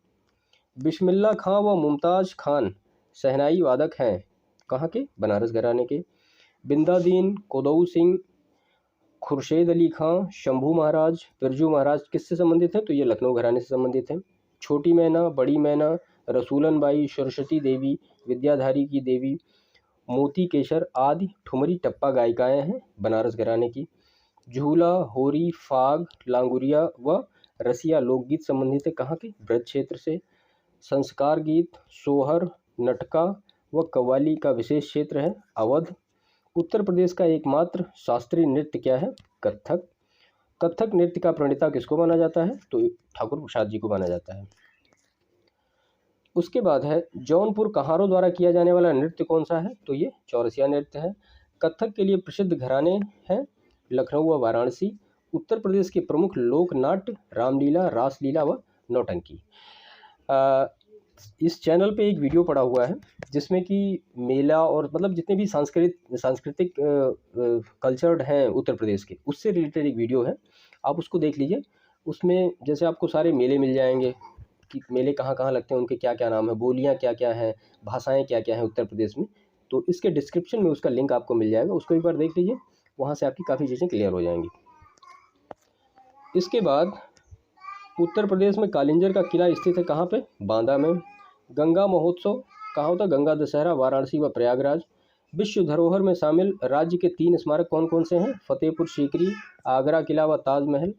बिस्मिल्लाह खां व मुमताज़ खान शहनाई वादक हैं कहाँ के, बनारस घराने के। बिंदादीन, कोदऊ सिंह, खुर्शेद अली खां, शंभू महाराज, बिरजू महाराज किससे संबंधित हैं, तो ये लखनऊ घराने से संबंधित हैं। छोटी मैना, बड़ी मैना, रसूलन बाई, सरस्वती देवी, विद्याधारी की देवी, मोती केशर आदि ठुमरी टप्पा गायिकाएँ हैं बनारस घराने की। झूला, होरी, फाग, लांगुरिया व रसिया लोकगीत संबंधित है कहाँ के, ब्रज क्षेत्र से। संस्कार गीत, सोहर, नटका व कव्वाली का विशेष क्षेत्र है अवध। उत्तर प्रदेश का एकमात्र शास्त्रीय नृत्य क्या है, कथक। कथक नृत्य का प्रणेता किसको माना जाता है, तो ठाकुर प्रसाद जी को माना जाता है। उसके बाद है जौनपुर कहारों द्वारा किया जाने वाला नृत्य कौन सा है, तो ये चौरसिया नृत्य है। कथक के लिए प्रसिद्ध घराने हैं लखनऊ व वाराणसी। उत्तर प्रदेश के प्रमुख लोक नाट्य रामलीला, रासलीला व नौटंकी। इस चैनल पे एक वीडियो पड़ा हुआ है जिसमें कि मेला और मतलब जितने भी सांस्कृतिक कल्चर्ड हैं उत्तर प्रदेश के, उससे रिलेटेड एक वीडियो है, आप उसको देख लीजिए। उसमें जैसे आपको सारे मेले मिल जाएंगे कि मेले कहाँ कहाँ लगते हैं, उनके क्या क्या नाम है, बोलियाँ क्या क्या हैं, भाषाएँ क्या क्या हैं उत्तर प्रदेश में, तो इसके डिस्क्रिप्शन में उसका लिंक आपको मिल जाएगा, उसको एक बार देख लीजिए, वहाँ से आपकी काफ़ी चीज़ें क्लियर हो जाएंगी। इसके बाद उत्तर प्रदेश में कालिंजर का किला स्थित है कहाँ पे, बांदा में। गंगा महोत्सव कहाँ होता है, गंगा दशहरा वाराणसी व प्रयागराज। विश्व धरोहर में शामिल राज्य के 3 स्मारक कौन कौन से हैं, फतेहपुर सीकरी, आगरा किला व ताजमहल।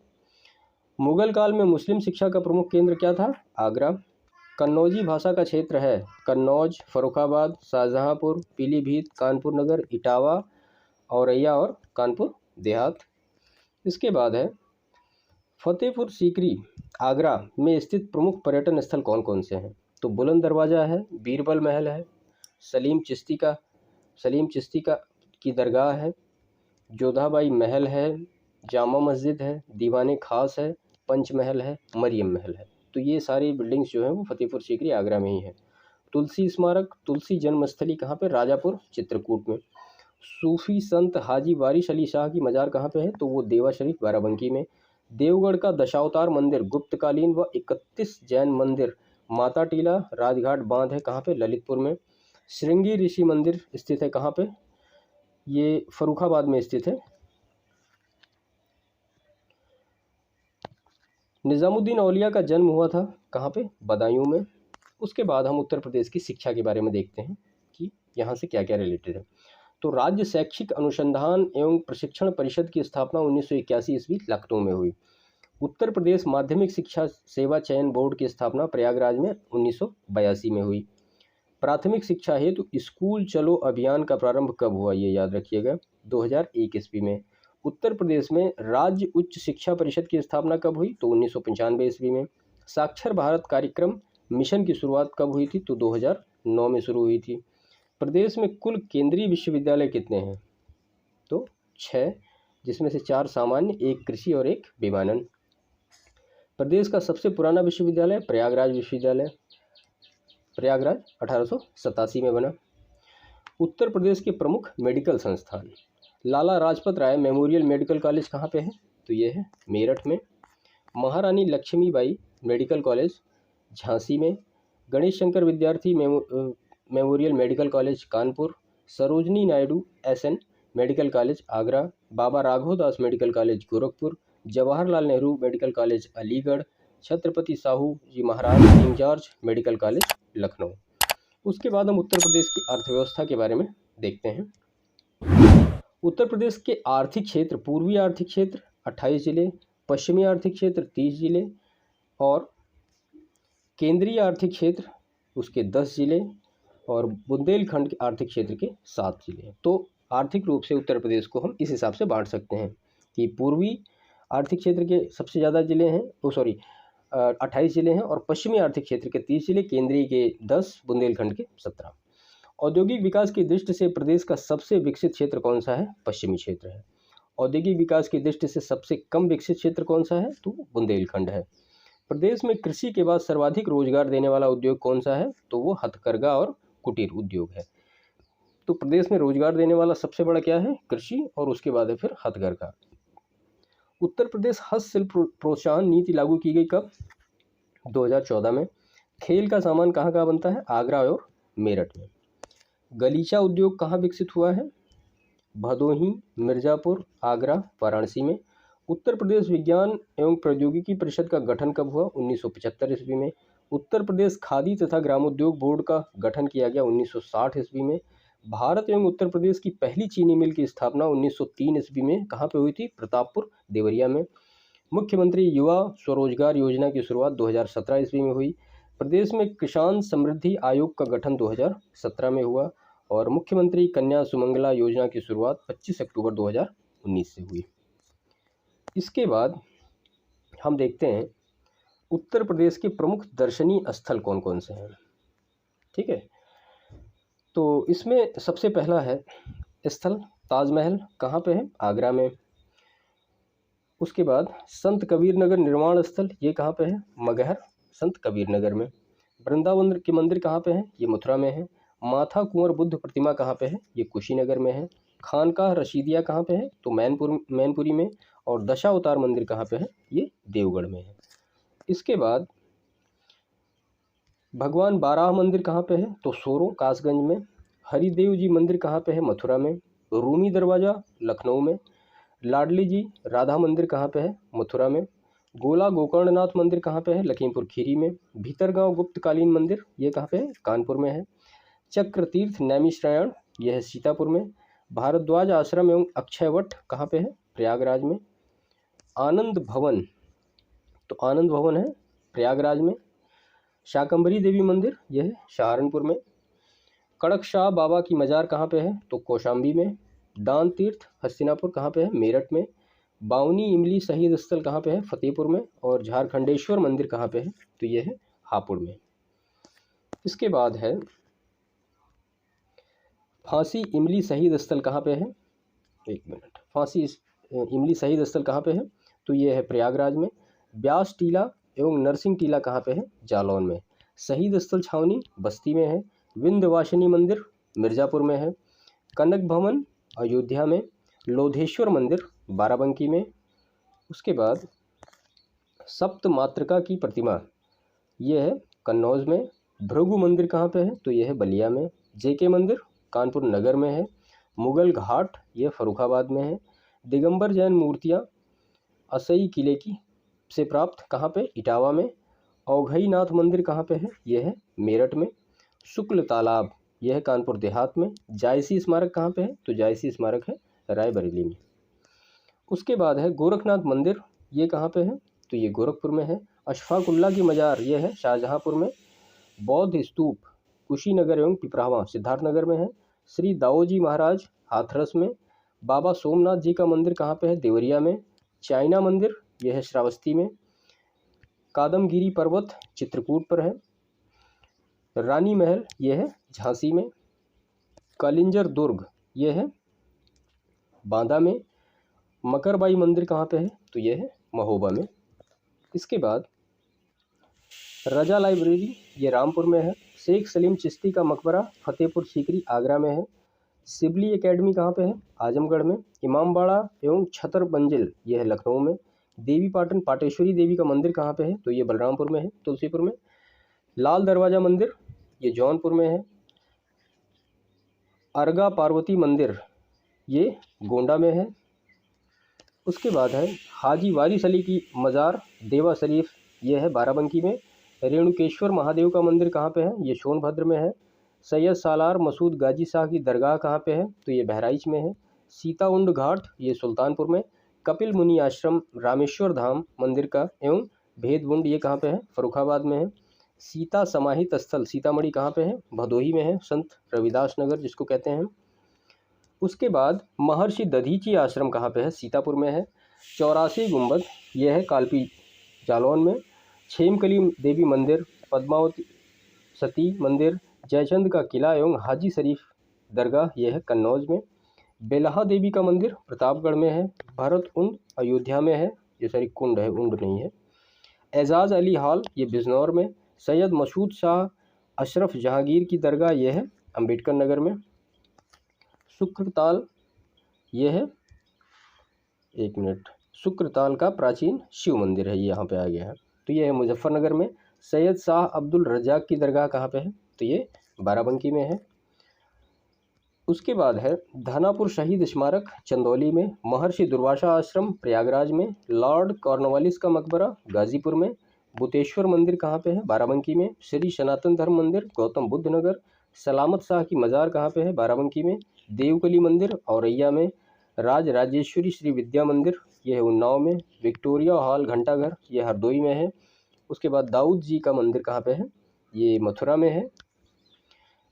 मुगल काल में मुस्लिम शिक्षा का प्रमुख केंद्र क्या था, आगरा। कन्नौजी भाषा का क्षेत्र है कन्नौज, फर्रुखाबाद, शाहजहांपुर, पीलीभीत, कानपुर नगर, इटावा, औरैया और कानपुर देहात। इसके बाद है फतेहपुर सीकरी आगरा में स्थित प्रमुख पर्यटन स्थल कौन कौन से हैं, तो बुलंद दरवाज़ा है, बीरबल महल है, सलीम चिश्ती का की दरगाह है, जोधाबाई महल है, जामा मस्जिद है, दीवाने खास है, पंचमहल है, मरियम महल है। तो ये सारी बिल्डिंग्स जो हैं वो फतेहपुर सीकरी आगरा में ही है। तुलसी स्मारक, तुलसी जन्मस्थली कहाँ पे, राजापुर चित्रकूट में। सूफी संत हाजी वारिश अली शाह की मज़ार कहाँ पे है, तो वो देवा शरीफ बाराबंकी में। देवगढ़ का दशावतार मंदिर गुप्तकालीन व 31 जैन मंदिर माता टीला राजघाट बांध है कहाँ पे, ललितपुर में। श्रृंगी ऋषि मंदिर स्थित है कहाँ पे, ये फर्रुखाबाद में स्थित है। निज़ामुद्दीन औलिया का जन्म हुआ था कहाँ पे, बदायूं में। उसके बाद हम उत्तर प्रदेश की शिक्षा के बारे में देखते हैं कि यहाँ से क्या क्या रिलेटेड है। तो राज्य शैक्षिक अनुसंधान एवं प्रशिक्षण परिषद की स्थापना 1981 ईस्वी लखनऊ में हुई। उत्तर प्रदेश माध्यमिक शिक्षा सेवा चयन बोर्ड की स्थापना प्रयागराज में 1982 में हुई। प्राथमिक शिक्षा हेतु स्कूल चलो अभियान का प्रारंभ कब हुआ, ये याद रखिएगा, 2001 ईस्वी में। उत्तर प्रदेश में राज्य उच्च शिक्षा परिषद की स्थापना कब हुई, तो 1995 ईस्वी में। साक्षर भारत कार्यक्रम मिशन की शुरुआत कब हुई थी, तो 2009 में शुरू हुई थी। प्रदेश में कुल केंद्रीय विश्वविद्यालय कितने हैं, तो 6। जिसमें से 4 सामान्य, 1 कृषि और 1 विमानन। प्रदेश का सबसे पुराना विश्वविद्यालय प्रयागराज विश्वविद्यालय, प्रयागराज 1887 में बना। उत्तर प्रदेश के प्रमुख मेडिकल संस्थान, Lala Lajpat Rai memorial medical college कहाँ पे है? तो ये है मेरठ में। महारानी लक्ष्मीबाई मेडिकल कॉलेज झांसी में। Ganesh Shankar Vidyarthi memorial medical college Kanpur. Sarojini Naidu SN medical college Agra. Baba Raghav Das medical college Gorakhpur. Jawaharlal Nehru medical college Aligarh. Chhatrapati Shahu ji Maharaj King George medical college Lucknow. उसके बाद हम उत्तर प्रदेश की अर्थव्यवस्था के बारे में देखते हैं। उत्तर प्रदेश के आर्थिक क्षेत्र, पूर्वी आर्थिक क्षेत्र 28 जिले, पश्चिमी आर्थिक क्षेत्र 30 जिले और केंद्रीय आर्थिक क्षेत्र उसके 10 जिले और बुंदेलखंड के आर्थिक क्षेत्र के 7 जिले। तो आर्थिक रूप से उत्तर प्रदेश को हम इस हिसाब से बांट सकते हैं कि पूर्वी आर्थिक क्षेत्र के सबसे ज़्यादा जिले हैं, 28 जिले हैं और पश्चिमी आर्थिक क्षेत्र के 30 जिले, केंद्रीय के 10, बुंदेलखंड के 17। औद्योगिक विकास की दृष्टि से प्रदेश का सबसे विकसित क्षेत्र कौन सा है? पश्चिमी क्षेत्र है। औद्योगिक विकास की दृष्टि से सबसे कम विकसित क्षेत्र कौन सा है? तो बुंदेलखंड है। प्रदेश में कृषि के बाद सर्वाधिक रोजगार देने वाला उद्योग कौन सा है? तो वो हथकरघा और कुटीर उद्योग है। तो प्रदेश में रोजगार देने वाला सबसे बड़ा क्या है? कृषि, और उसके बाद है फिर हथकरघा। उत्तर प्रदेश हस्तशिल्प प्रोत्साहन नीति लागू की गई कब? 2014 में। खेल का सामान कहाँ कहाँ बनता है? आगरा और मेरठ में। गलीचा उद्योग कहाँ विकसित हुआ है? भदोही, मिर्ज़ापुर, आगरा, वाराणसी में। उत्तर प्रदेश विज्ञान एवं प्रौद्योगिकी परिषद का गठन कब हुआ? 1975 ईस्वी में। उत्तर प्रदेश खादी तथा ग्रामोद्योग बोर्ड का गठन किया गया 1960 ईस्वी में। भारत एवं उत्तर प्रदेश की पहली चीनी मिल की स्थापना 1903 ईस्वी में कहाँ पे हुई थी? प्रतापपुर देवरिया में। मुख्यमंत्री युवा स्वरोजगार योजना की शुरुआत 2017 ईस्वी में हुई। प्रदेश में किसान समृद्धि आयोग का गठन 2017 में हुआ और मुख्यमंत्री कन्या सुमंगला योजना की शुरुआत 25 अक्टूबर 2019 से हुई। इसके बाद हम देखते हैं उत्तर प्रदेश के प्रमुख दर्शनीय स्थल कौन कौन से हैं। ठीक है, तो इसमें सबसे पहला है स्थल ताजमहल, कहाँ पे है? आगरा में। उसके बाद संत कबीर नगर निर्माण स्थल, ये कहाँ पे है? मगहर, संत कबीर नगर में। वृंदावन के मंदिर कहाँ पे है? ये मथुरा में है। माथा कुंवर बुद्ध प्रतिमा कहाँ पे है? ये कुशीनगर में है। खानकाह रशीदिया कहाँ पे है? तो मैनपुरी में। और दशावतार मंदिर कहाँ पे है? ये देवगढ़ में है। इसके बाद भगवान बाराह मंदिर कहाँ पे है? तो सोरो कासगंज में। हरिदेव जी मंदिर कहाँ पे है? मथुरा में। रूमी दरवाज़ा लखनऊ में। लाडली जी राधा मंदिर कहाँ पे है? मथुरा में। गोला गोकर्णनाथ मंदिर कहाँ पे है? लखीमपुर खीरी में। भीतरगांव गुप्तकालीन मंदिर, ये कहाँ पे है? कानपुर में है। चक्र तीर्थ नैमिषारण्य, यह है सीतापुर में। भारद्वाज आश्रम एवं अक्षयवट कहाँ पे है? प्रयागराज में। आनंद भवन, तो आनंद भवन है प्रयागराज में। शाकंभरी देवी मंदिर, यह है सहारनपुर में। कड़कशाह बाबा की मज़ार कहाँ पे है? तो कौशाम्बी में। दान तीर्थ हस्तिनापुर कहाँ पे है? मेरठ में। बावनी इमली शहीद स्थल कहाँ पे है? फतेहपुर में। और झारखंडेश्वर मंदिर कहाँ पे है? तो यह है हापुड़ में। इसके बाद है फांसी इमली शहीद स्थल कहाँ पे है? एक मिनट, फांसी इमली शहीद स्थल कहाँ पे है? तो ये है प्रयागराज में। ब्यास टीला एवं नरसिंह टीला कहाँ पे है? जालौन में। शहीद स्थल छावनी बस्ती में है। विंध्यवासिनी मंदिर मिर्ज़ापुर में है। कनक भवन अयोध्या में। लोधेश्वर मंदिर बाराबंकी में। उसके बाद सप्त मातृका की प्रतिमा, ये है कन्नौज में। भृगु मंदिर कहाँ पे है? तो यह है बलिया में। जेके मंदिर कानपुर नगर में है। मुगल घाट, ये फर्रुखाबाद में है। दिगंबर जैन मूर्तियाँ असई किले की से प्राप्त कहाँ पे? इटावा में। औघई नाथ मंदिर कहाँ पे है? यह है मेरठ में। शुक्ल तालाब, यह है कानपुर देहात में। जायसी स्मारक कहाँ पे है? तो जायसी स्मारक है रायबरेली में। उसके बाद है गोरखनाथ मंदिर, ये कहाँ पे है? तो ये गोरखपुर में है। अशफाकुल्ला की मज़ार, ये है शाहजहाँपुर में। बौद्ध स्तूप कुशीनगर एवं पिपरावा सिद्धार्थनगर में है। श्री दाऊजी महाराज हाथरस में। बाबा सोमनाथ जी का मंदिर कहाँ पे है? देवरिया में। चाइना मंदिर, यह है श्रावस्ती में। कादमगिरी पर्वत चित्रकूट पर है। रानी महल, यह है झांसी में। कलिंजर दुर्ग, यह है बांदा में। मकरबाई मंदिर कहाँ पे है, तो ये है महोबा में। इसके बाद रजा लाइब्रेरी, ये रामपुर में है। शेख सलीम चिश्ती का मकबरा फतेहपुर सीकरी आगरा में है। सिबली एकेडमी कहाँ पे है, आजमगढ़ में। इमामबाड़ा एवं छतर मंजिल, ये है लखनऊ में। देवी पाटन पाटेश्वरी देवी का मंदिर कहाँ पे है, तो ये बलरामपुर में है, तुलसीपुर में। लाल दरवाजा मंदिर, ये जौनपुर में है। अर्गा पार्वती मंदिर, ये गोंडा में है। उसके बाद है हाजी वारिस अली की मज़ार देवा शरीफ, ये है बाराबंकी में। रेणुकेश्वर महादेव का मंदिर कहाँ पे है, ये सोनभद्र में है। सैयद सालार मसूद गाजी शाह की दरगाह कहाँ पे है, तो ये बहराइच में है। सीताउंड घाट, ये सुल्तानपुर में। कपिल मुनि आश्रम रामेश्वर धाम मंदिर का एवं भेदवुंड, ये कहाँ पे है, फर्रुखाबाद में है। सीता समाहित स्थल सीतामढ़ी कहाँ पे है, भदोही में है, संत रविदास नगर जिसको कहते हैं। उसके बाद महर्षि दधीची आश्रम कहाँ पे है, सीतापुर में है। 84 गुंबद, यह है कालपी जालौन में। छेमकली देवी मंदिर, पद्मावती सती मंदिर, जयचंद का किला एवं हाजी शरीफ दरगाह, यह है कन्नौज में। बेलहा देवी का मंदिर प्रतापगढ़ में है। भरत उंड अयोध्या में है, ये सारी कुंड है, उंड नहीं है। एजाज अली हॉल, ये बिजनौर में। सैयद मसूद शाह अशरफ जहांगीर की दरगाह, यह है अम्बेडकर नगर में। शुक्रताल, ये है, एक मिनट, शुक्रताल का प्राचीन शिव मंदिर है, ये यहाँ पे आ गया है। तो ये है मुजफ्फरनगर में। सैयद शाह अब्दुल रज्जाक की दरगाह कहाँ पे है, तो ये बाराबंकी में है। उसके बाद है धानापुर शहीद स्मारक चंदौली में। महर्षि दुर्वासा आश्रम प्रयागराज में। लॉर्ड कॉर्नवालिस का मकबरा गाजीपुर में। बुतेश्वर मंदिर कहाँ पे है, बाराबंकी में। श्री सनातन धर्म मंदिर गौतम बुद्ध नगर। सलामत शाह की मज़ार कहाँ पे है, बाराबंकी में। देवकली मंदिर औरैया में। राज राजेश्वरी श्री विद्या मंदिर, ये है उन्नाव में। विक्टोरिया हॉल घंटाघर, ये हरदोई में है। उसके बाद दाऊद जी का मंदिर कहाँ पे है, ये मथुरा में है।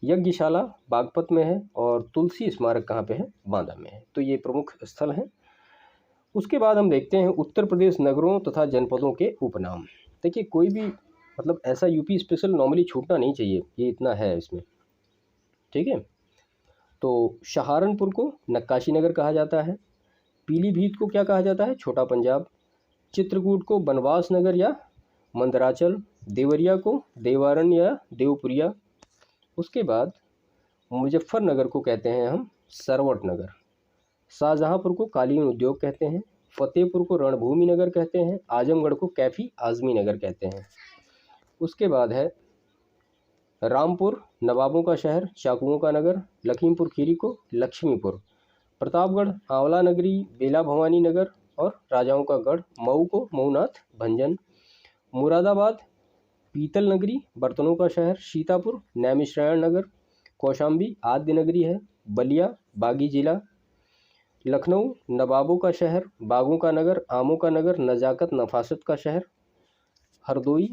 यज्ञशाला बागपत में है। और तुलसी स्मारक कहाँ पे है, बांदा में है। तो ये प्रमुख स्थल हैं। उसके बाद हम देखते हैं उत्तर प्रदेश नगरों तथा जनपदों के उपनाम। देखिए कोई भी मतलब ऐसा यूपी स्पेशल नॉर्मली छूटना नहीं चाहिए, ये इतना है इसमें, ठीक है। तो सहारनपुर को नक्काशी नगर कहा जाता है। पीलीभीत को क्या कहा जाता है, छोटा पंजाब। चित्रकूट को बनवास नगर या मंदराचल। देवरिया को देवारण्य या देवपुरिया। उसके बाद मुजफ्फरनगर को कहते हैं हम सरवट नगर। शाहजहांपुर को कालीन उद्योग कहते हैं। फतेहपुर को रणभूमि नगर कहते हैं। आजमगढ़ को कैफी आजमी नगर कहते हैं। उसके बाद है रामपुर नवाबों का शहर, चाकुओं का नगर। लखीमपुर खीरी को लक्ष्मीपुर। प्रतापगढ़ आंवला नगरी, बेला भवानी नगर और राजाओं का गढ़। मऊ को मऊनाथ भंजन। मुरादाबाद पीतल नगरी, बर्तनों का शहर। सीतापुर नैमिषारण्य नगर। कौशाम्बी आद्य नगरी है। बलिया बागी जिला। लखनऊ नवाबों का शहर, बागों का नगर, आमों का नगर, नजाकत नफासत का शहर। हरदोई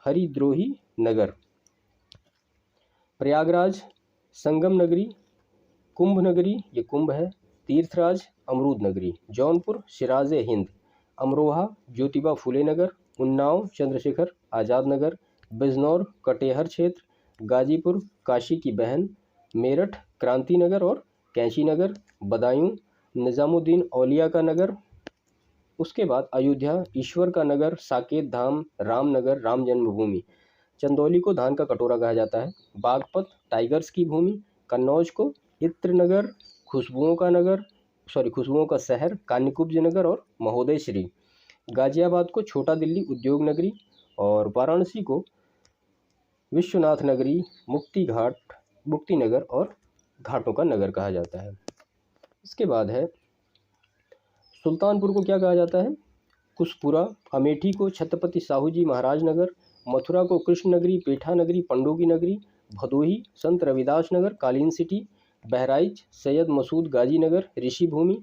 हरिद्रोही नगर। प्रयागराज संगम नगरी। कुंभ नगरी, ये कुंभ है। तीर्थराज अमरूद नगरी। जौनपुर सिराज हिंद। अमरोहा ज्योतिबा फूले नगर। उन्नाव चंद्रशेखर आज़ाद नगर। बिजनौर कटेहर क्षेत्र। गाजीपुर काशी की बहन। मेरठ क्रांति नगर और कैंची नगर। बदायूं निज़ामुद्दीन औलिया का नगर। उसके बाद अयोध्या ईश्वर का नगर, साकेत धाम, रामनगर राम जन्मभूमि। चंदौली को धान का कटोरा कहा जाता है। बागपत टाइगर्स की भूमि। कन्नौज को इत्र नगर, खुशबुओं का नगर, खुशबुओं का शहर, कान्यकुब्ज नगर और महोदय श्री। गाजियाबाद को छोटा दिल्ली उद्योग नगरी और वाराणसी को विश्वनाथ नगरी, मुक्ति नगर और घाटों का नगर कहा जाता है। इसके बाद है सुल्तानपुर को क्या कहा जाता है, कुशपुरा। अमेठी को छत्रपति साहू जी महाराज नगर। मथुरा को कृष्ण नगरी, पेठा नगरी, पंडों की नगरी। भदोही संत रविदास नगर, कालीन सिटी। बहराइच सैयद मसूद गाजी नगर, ऋषि भूमि।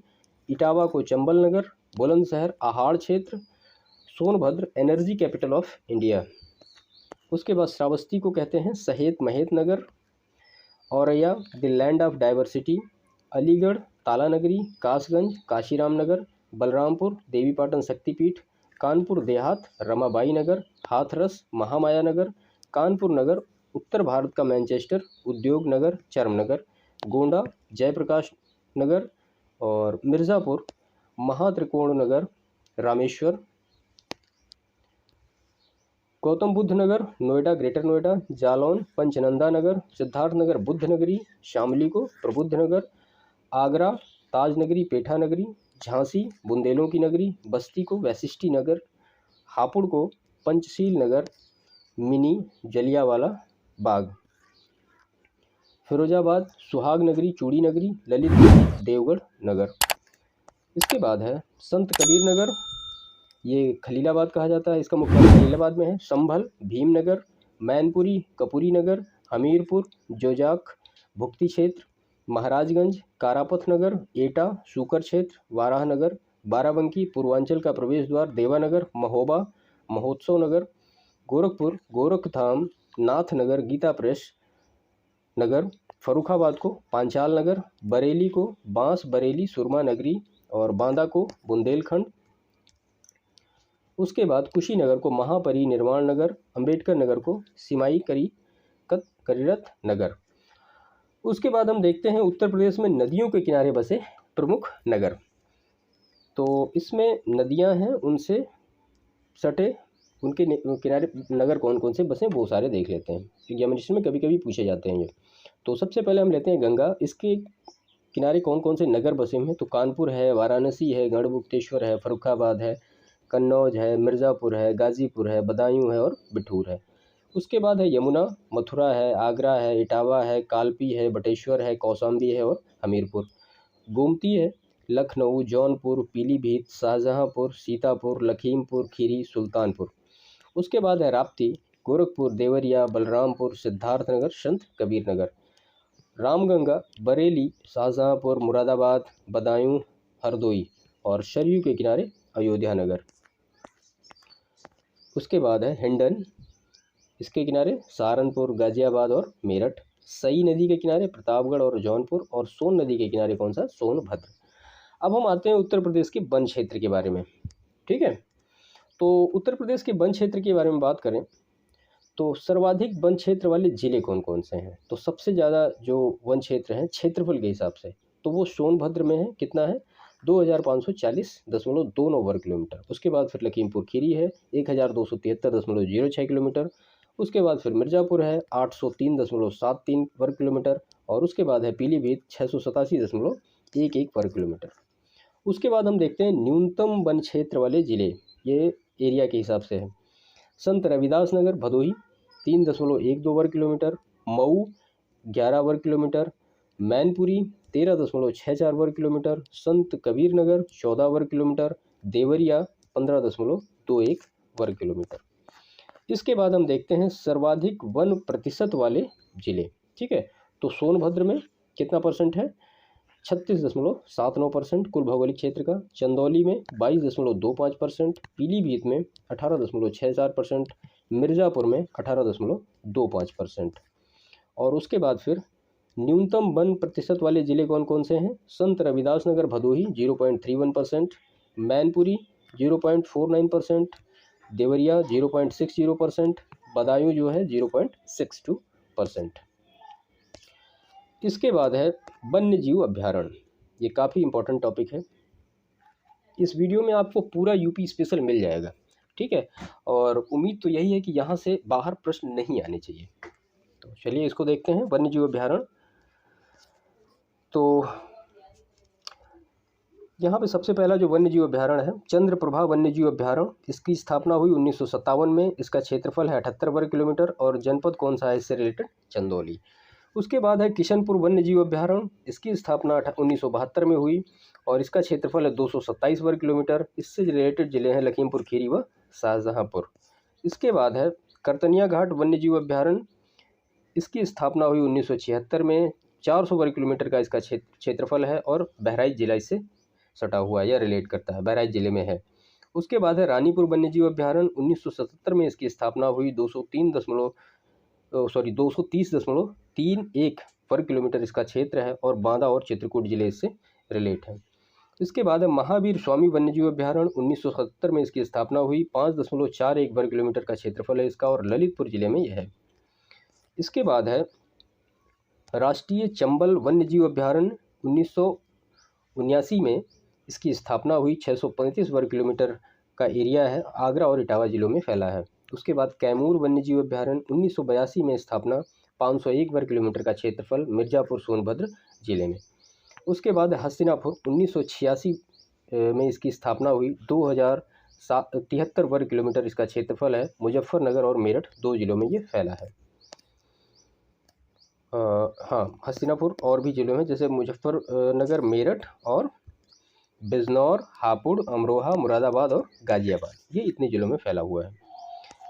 इटावा को चंबल नगर, बुलंदशहर आहाड़ क्षेत्र। Sonbhadra energy capital of India. उसके बाद श्रावस्ती को कहते हैं Sahet Mahet Nagar. Auraiya the land of diversity. Aligarh ताला नगरी। कासगंज काशीराम नगर। बलरामपुर देवीपाटन शक्तिपीठ। कानपुर देहात रमाबाई नगर। हाथरस महामाया नगर। कानपुर नगर उत्तर भारत का मैनचेस्टर, उद्योग नगर, चर्म नगर। गोंडा जयप्रकाश नगर और मिर्ज़ापुर महात्रिकोण नगर रामेश्वर, गौतम बुद्ध नगर नोएडा ग्रेटर नोएडा, जालौन पंचनंदा नगर, सिद्धार्थ नगर बुद्ध नगरी, शामली को प्रबुद्ध नगर, आगरा ताज नगरी पेठा नगरी, झांसी बुंदेलों की नगरी, बस्ती को वैशिष्टि नगर, हापुड़ को पंचशील नगर मिनी जलियावाला बाग, फिरोजाबाद सुहाग नगरी चूड़ी नगरी, ललितपुर देवगढ़ नगर। इसके बाद है संत कबीर नगर, ये खलीलाबाद कहा जाता है, इसका मुख्यालय खलीलाबाद में है। संभल भीमनगर, मैनपुरी कपूरी नगर, हमीरपुर जोजाक भुक्ति क्षेत्र, महाराजगंज कारापथ नगर, एटा सूकर क्षेत्र, वाराह नगर, बाराबंकी पूर्वांचल का प्रवेश द्वार देवानगर, महोबा महोत्सव नगर, गोरखपुर गोरखधाम नाथ नगर गीता प्रेस नगर, फर्रुखाबाद को पांचाल नगर, बरेली को बांस बरेली सुरमा नगरी और बांदा को बुंदेलखंड। उसके बाद कुशीनगर को महापरिनिर्वाण नगर, अंबेडकर नगर को सिमाई करीरत नगर। उसके बाद हम देखते हैं उत्तर प्रदेश में नदियों के किनारे बसे प्रमुख नगर। तो इसमें नदियां हैं, उनसे सटे उनके किनारे नगर कौन कौन से बसे वो सारे देख लेते हैं। एग्जामिनेशन में कभी कभी पूछे जाते हैं ये। तो सबसे पहले हम लेते हैं गंगा, इसके किनारे कौन कौन से नगर बसे हुए हैं। तो कानपुर है, वाराणसी है, गढ़मुक्तेश्वर है, फर्रुखाबाद है, कन्नौज है, मिर्ज़ापुर है, गाज़ीपुर है, बदायूं है और बिठूर है। उसके बाद है यमुना, मथुरा है, आगरा है, इटावा है, कालपी है, बटेश्वर है, कौशाम्बी है और हमीरपुर। गोमती है, लखनऊ, जौनपुर, पीलीभीत, शाहजहांपुर, सीतापुर, लखीमपुर खीरी, सुल्तानपुर। उसके बाद है राप्ती, गोरखपुर, देवरिया, बलरामपुर, सिद्धार्थनगर, संत कबीर नगर। रामगंगा, बरेली, शाहजहांपुर, मुरादाबाद, बदायूं, हरदोई और सरयू के किनारे अयोध्या नगर। उसके बाद है हिंडन, इसके किनारे सहारनपुर, गाजियाबाद और मेरठ। सई नदी के किनारे प्रतापगढ़ और जौनपुर और सोन नदी के किनारे कौन सा, सोनभद्र। अब हम आते हैं उत्तर प्रदेश के वन क्षेत्र के बारे में। ठीक है, तो उत्तर प्रदेश के वन क्षेत्र के बारे में बात करें तो सर्वाधिक वन क्षेत्र वाले ज़िले कौन कौन से हैं। तो सबसे ज़्यादा जो वन क्षेत्र हैं क्षेत्रफल के हिसाब से तो वो सोनभद्र में है। कितना है, 2540.29 वर्ग किलोमीटर। उसके बाद फिर लखीमपुर खीरी है 1273.06 किलोमीटर। उसके बाद फिर मिर्ज़ापुर है 803.73 वर्ग किलोमीटर और उसके बाद है पीलीभीत 687.11 वर्ग किलोमीटर। उसके बाद हम देखते हैं न्यूनतम वन क्षेत्र वाले ज़िले, ये एरिया के हिसाब से है। संत रविदास नगर भदोही 3.12 वर्ग किलोमीटर, मऊ 11 वर्ग किलोमीटर, मैनपुरी 13.64 वर्ग किलोमीटर, संत कबीर नगर 14 वर्ग किलोमीटर, देवरिया 15.21 वर्ग किलोमीटर। इसके बाद हम देखते हैं सर्वाधिक वन प्रतिशत वाले जिले। ठीक है, तो सोनभद्र में कितना परसेंट है, 36.79% कुल भौगोलिक क्षेत्र का। चंदौली में 22.25%, पीलीभीत में 18.64%, मिर्ज़ापुर में 18.25%। और उसके बाद फिर न्यूनतम वन प्रतिशत वाले ज़िले कौन कौन से हैं। संत रविदास नगर भदोही 0.31%, मैनपुरी 0.49%, देवरिया 0.60%, बदायूं जो है 0.62%। इसके बाद है वन्य जीव अभ्यारण्य, ये काफ़ी इंपॉर्टेंट टॉपिक है। इस वीडियो में आपको पूरा यूपी स्पेशल मिल जाएगा। ठीक है, और उम्मीद तो यही है कि यहाँ से बाहर प्रश्न नहीं आने चाहिए। तो चलिए इसको देखते हैं, वन्य जीव अभ्यारण्य। तो यहाँ पे सबसे पहला जो वन्य जीव अभ्यारण्य है चंद्रप्रभा वन्य जीव अभ्यारण्य, इसकी स्थापना हुई 1957 में। इसका क्षेत्रफल है 78 वर्ग किलोमीटर और जनपद कौन सा है इससे रिलेटेड, चंदौली। उसके बाद है किशनपुर वन्य जीव अभ्यारण्य, इसकी स्थापना 1972 में हुई और इसका क्षेत्रफल है 227 वर्ग किलोमीटर। इससे रिलेटेड जिले हैं लखीमपुर खीरी व शाहजहांपुर। इसके बाद है करतनिया घाट वन्य जीव अभ्यारण्य, इसकी स्थापना हुई 1976 में। 400 वर्ग किलोमीटर का इसका क्षेत्रफल है और बहराइच जिला इससे सटा हुआ है या रिलेट करता है, बहराइच जिले में है। उसके बाद है रानीपुर वन्य जीव अभ्यारण्य, 1977 में इसकी स्थापना हुई। 230.31 वर्ग किलोमीटर इसका क्षेत्र है और बांदा और चित्रकूट जिले इससे रिलेट है। इसके बाद है महावीर स्वामी वन्य जीव अभ्यारण्य, 1977 में इसकी स्थापना हुई। 5.41 वर्ग किलोमीटर का क्षेत्रफल है इसका और ललितपुर जिले में यह है। इसके बाद है राष्ट्रीय चंबल वन्य जीव अभ्यारण्य, 1979 में इसकी स्थापना हुई 635 वर्ग किलोमीटर का एरिया है, आगरा और इटावा जिलों में फैला है। उसके बाद कैमूर वन्यजीव अभ्यारण्य 1982 में स्थापना, 501 वर्ग किलोमीटर का क्षेत्रफल, मिर्ज़ापुर सोनभद्र जिले में। उसके बाद हस्तिनापुर 1986 में इसकी स्थापना हुई, 2073 वर्ग किलोमीटर इसका क्षेत्रफल है, मुजफ्फरनगर और मेरठ 2 जिलों में ये फैला है। हाँ, हस्तिनापुर और भी जिलों में जैसे मुजफ्फरनगर, मेरठ और बिजनौर, हापुड़, अमरोहा, मुरादाबाद और गाज़ियाबाद, ये इतने जिलों में फैला हुआ है।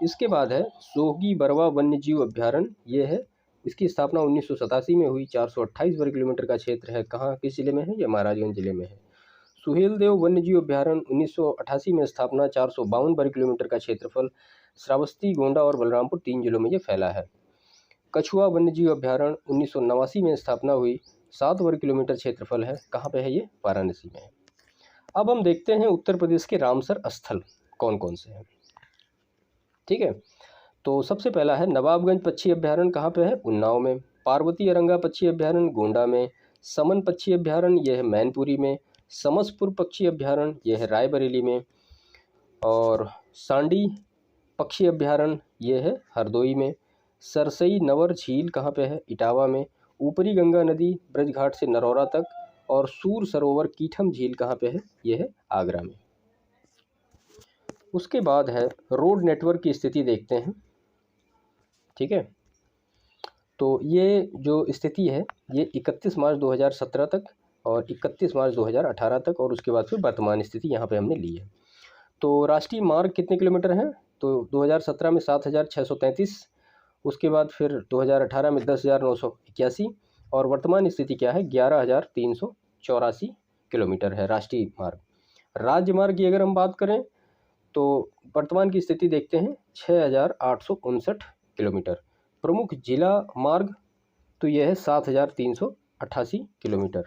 इसके बाद है सोहगी बरवा वन्यजीव अभ्यारण्य, ये है, इसकी स्थापना 1987 में हुई, 428 वर्ग किलोमीटर का क्षेत्र है। कहाँ, किस जिले में है? ये महाराजगंज जिले में है। सुहेलदेव वन्यजीव अभ्यारण्य 1988 में स्थापना, 452 वर्ग किलोमीटर का क्षेत्रफल, श्रावस्ती, गोंडा और बलरामपुर 3 जिलों में ये फैला है। कछुआ वन्यजीव अभ्यारण्य 1989 में स्थापना हुई, 7 वर्ग किलोमीटर क्षेत्रफल है। कहाँ पे है ये? वाराणसी में है। अब हम देखते हैं उत्तर प्रदेश के रामसर स्थल कौन कौन से हैं। ठीक है, तो सबसे पहला है नवाबगंज पक्षी अभ्यारण्य, कहाँ पे है? उन्नाव में। पार्वती अरंगा पक्षी अभ्यारण्य गोंडा में। समन पक्षी अभ्यारण्य, यह है मैनपुरी में। समसपुर पक्षी अभ्यारण्य, यह है रायबरेली में। और सांडी पक्षी अभ्यारण्य, यह है हरदोई में। सरसई नवर झील कहाँ पे है? इटावा में। ऊपरी गंगा नदी ब्रजघाट से नरौरा तक। और सूर सरोवर कीठम झील कहाँ पे है? यह है आगरा में। उसके बाद है रोड नेटवर्क की स्थिति देखते हैं। ठीक है, तो ये जो स्थिति है ये 31 मार्च 2017 तक और 31 मार्च 2018 तक, और उसके बाद फिर वर्तमान स्थिति यहाँ पे हमने ली है। तो राष्ट्रीय मार्ग कितने किलोमीटर हैं? तो 2017 में 7,633, उसके बाद फिर 2018 में 10,981, और वर्तमान स्थिति क्या है? 11,384 किलोमीटर है राष्ट्रीय मार्ग। राज्य मार्ग की अगर हम बात करें तो वर्तमान की स्थिति देखते हैं, 6,859 किलोमीटर। प्रमुख जिला मार्ग तो यह है 7,388 किलोमीटर।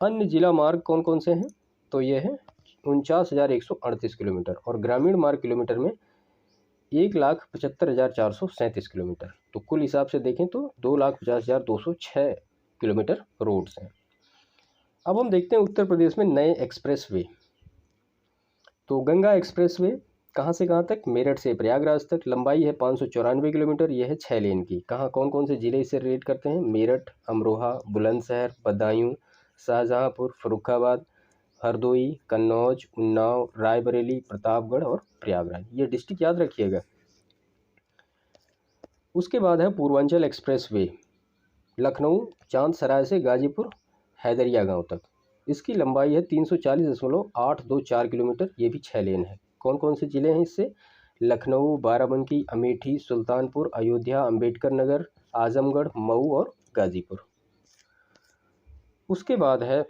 अन्य जिला मार्ग कौन कौन से हैं? तो ये है 49,138 किलोमीटर। और ग्रामीण मार्ग किलोमीटर में 1,75,437 किलोमीटर। तो कुल हिसाब से देखें तो 2,50,206 किलोमीटर रोड्स हैं। अब हम देखते हैं उत्तर प्रदेश में नए एक्सप्रेस वे। तो गंगा एक्सप्रेस वे कहाँ से कहाँ तक? मेरठ से प्रयागराज तक। लंबाई है 594 किलोमीटर, यह है 6 लेन की। कहाँ, कौन कौन से ज़िले इसे रिलेट करते हैं? मेरठ, अमरोहा, बुलंदशहर, बदायूं, शाहजहांपुर, फर्रुखाबाद, हरदोई, कन्नौज, उन्नाव, रायबरेली, प्रतापगढ़ और प्रयागराज, ये डिस्ट्रिक्ट याद रखिएगा। उसके बाद है पूर्वांचल एक्सप्रेस वे, लखनऊ चांदसराय से गाजीपुर हैदरिया गांव तक। इसकी लंबाई है 340.824 किलोमीटर, ये भी 6 लेन है। कौन कौन से ज़िले हैं इससे? लखनऊ, बाराबंकी, अमेठी, सुल्तानपुर, अयोध्या, अंबेडकर नगर, आजमगढ़, मऊ और गाजीपुर। उसके बाद है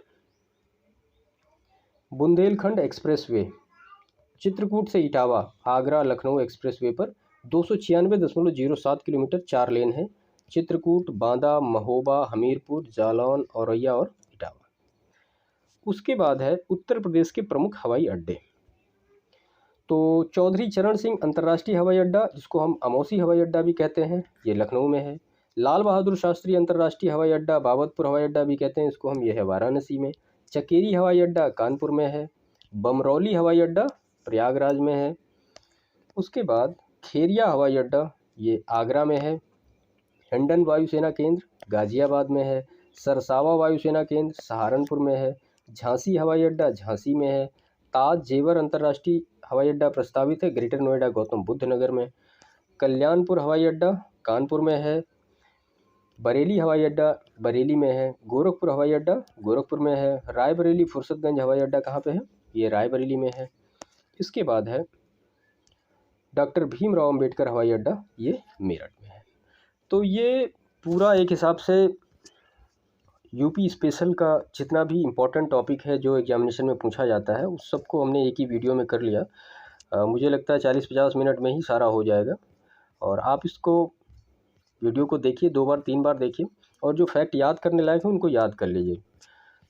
बुंदेलखंड एक्सप्रेस वे, चित्रकूट से इटावा, आगरा, लखनऊ एक्सप्रेस वे पर 296.07 किलोमीटर, 4 लेन है। चित्रकूट, बांदा, महोबा, हमीरपुर, जालौन, औरैया और इटावा। उसके बाद है उत्तर प्रदेश के प्रमुख हवाई अड्डे। तो चौधरी चरण सिंह अंतर्राष्ट्रीय हवाई अड्डा, जिसको हम अमौसी हवाई अड्डा भी कहते हैं, ये लखनऊ में है। लाल बहादुर शास्त्री अंतर्राष्ट्रीय हवाई अड्डा, बाबतपुर हवाई अड्डा भी कहते हैं इसको हम, यह है वाराणसी में। चकेरी हवाई अड्डा कानपुर में है। बमरौली हवाई अड्डा प्रयागराज में है। उसके बाद खेरिया हवाई अड्डा, ये आगरा में है। हिंडन वायुसेना केंद्र गाज़ियाबाद में है। सरसावा वायुसेना केंद्र सहारनपुर में है। झांसी हवाई अड्डा झांसी में है। ताज जेवर अंतर्राष्ट्रीय हवाई अड्डा प्रस्तावित है ग्रेटर नोएडा गौतम बुद्ध नगर में। कल्याणपुर हवाई अड्डा कानपुर में है। बरेली हवाई अड्डा बरेली में है। गोरखपुर हवाई अड्डा गोरखपुर में है। रायबरेली फुर्सतगंज हवाई अड्डा कहाँ पे है? ये रायबरेली में है। इसके बाद है डॉक्टर भीमराव अंबेडकर हवाई अड्डा, ये मेरठ में है। तो ये पूरा एक हिसाब से यूपी स्पेशल का जितना भी इम्पोर्टेंट टॉपिक है जो एग्जामिनेशन में पूछा जाता है, उस सबको हमने एक ही वीडियो में कर लिया। मुझे लगता है 40-50 मिनट में ही सारा हो जाएगा। और आप इसको वीडियो को देखिए, 2 बार 3 बार देखिए, और जो फैक्ट याद करने लायक है उनको याद कर लीजिए।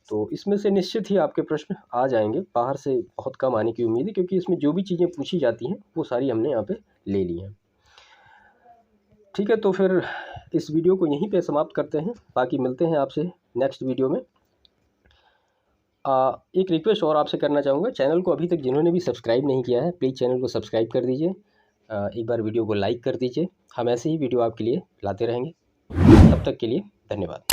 तो इसमें से निश्चित ही आपके प्रश्न आ जाएंगे, बाहर से बहुत कम आने की उम्मीद है, क्योंकि इसमें जो भी चीज़ें पूछी जाती हैं वो सारी हमने यहाँ पे ले ली हैं। ठीक है, तो फिर इस वीडियो को यहीं पे समाप्त करते हैं, बाकी मिलते हैं आपसे नेक्स्ट वीडियो में। एक रिक्वेस्ट और आपसे करना चाहूँगा, चैनल को अभी तक जिन्होंने भी सब्सक्राइब नहीं किया है प्लीज़ चैनल को सब्सक्राइब कर दीजिए। एक बार वीडियो को लाइक कर दीजिए। हम ऐसे ही वीडियो आपके लिए लाते रहेंगे। तब तक के लिए धन्यवाद।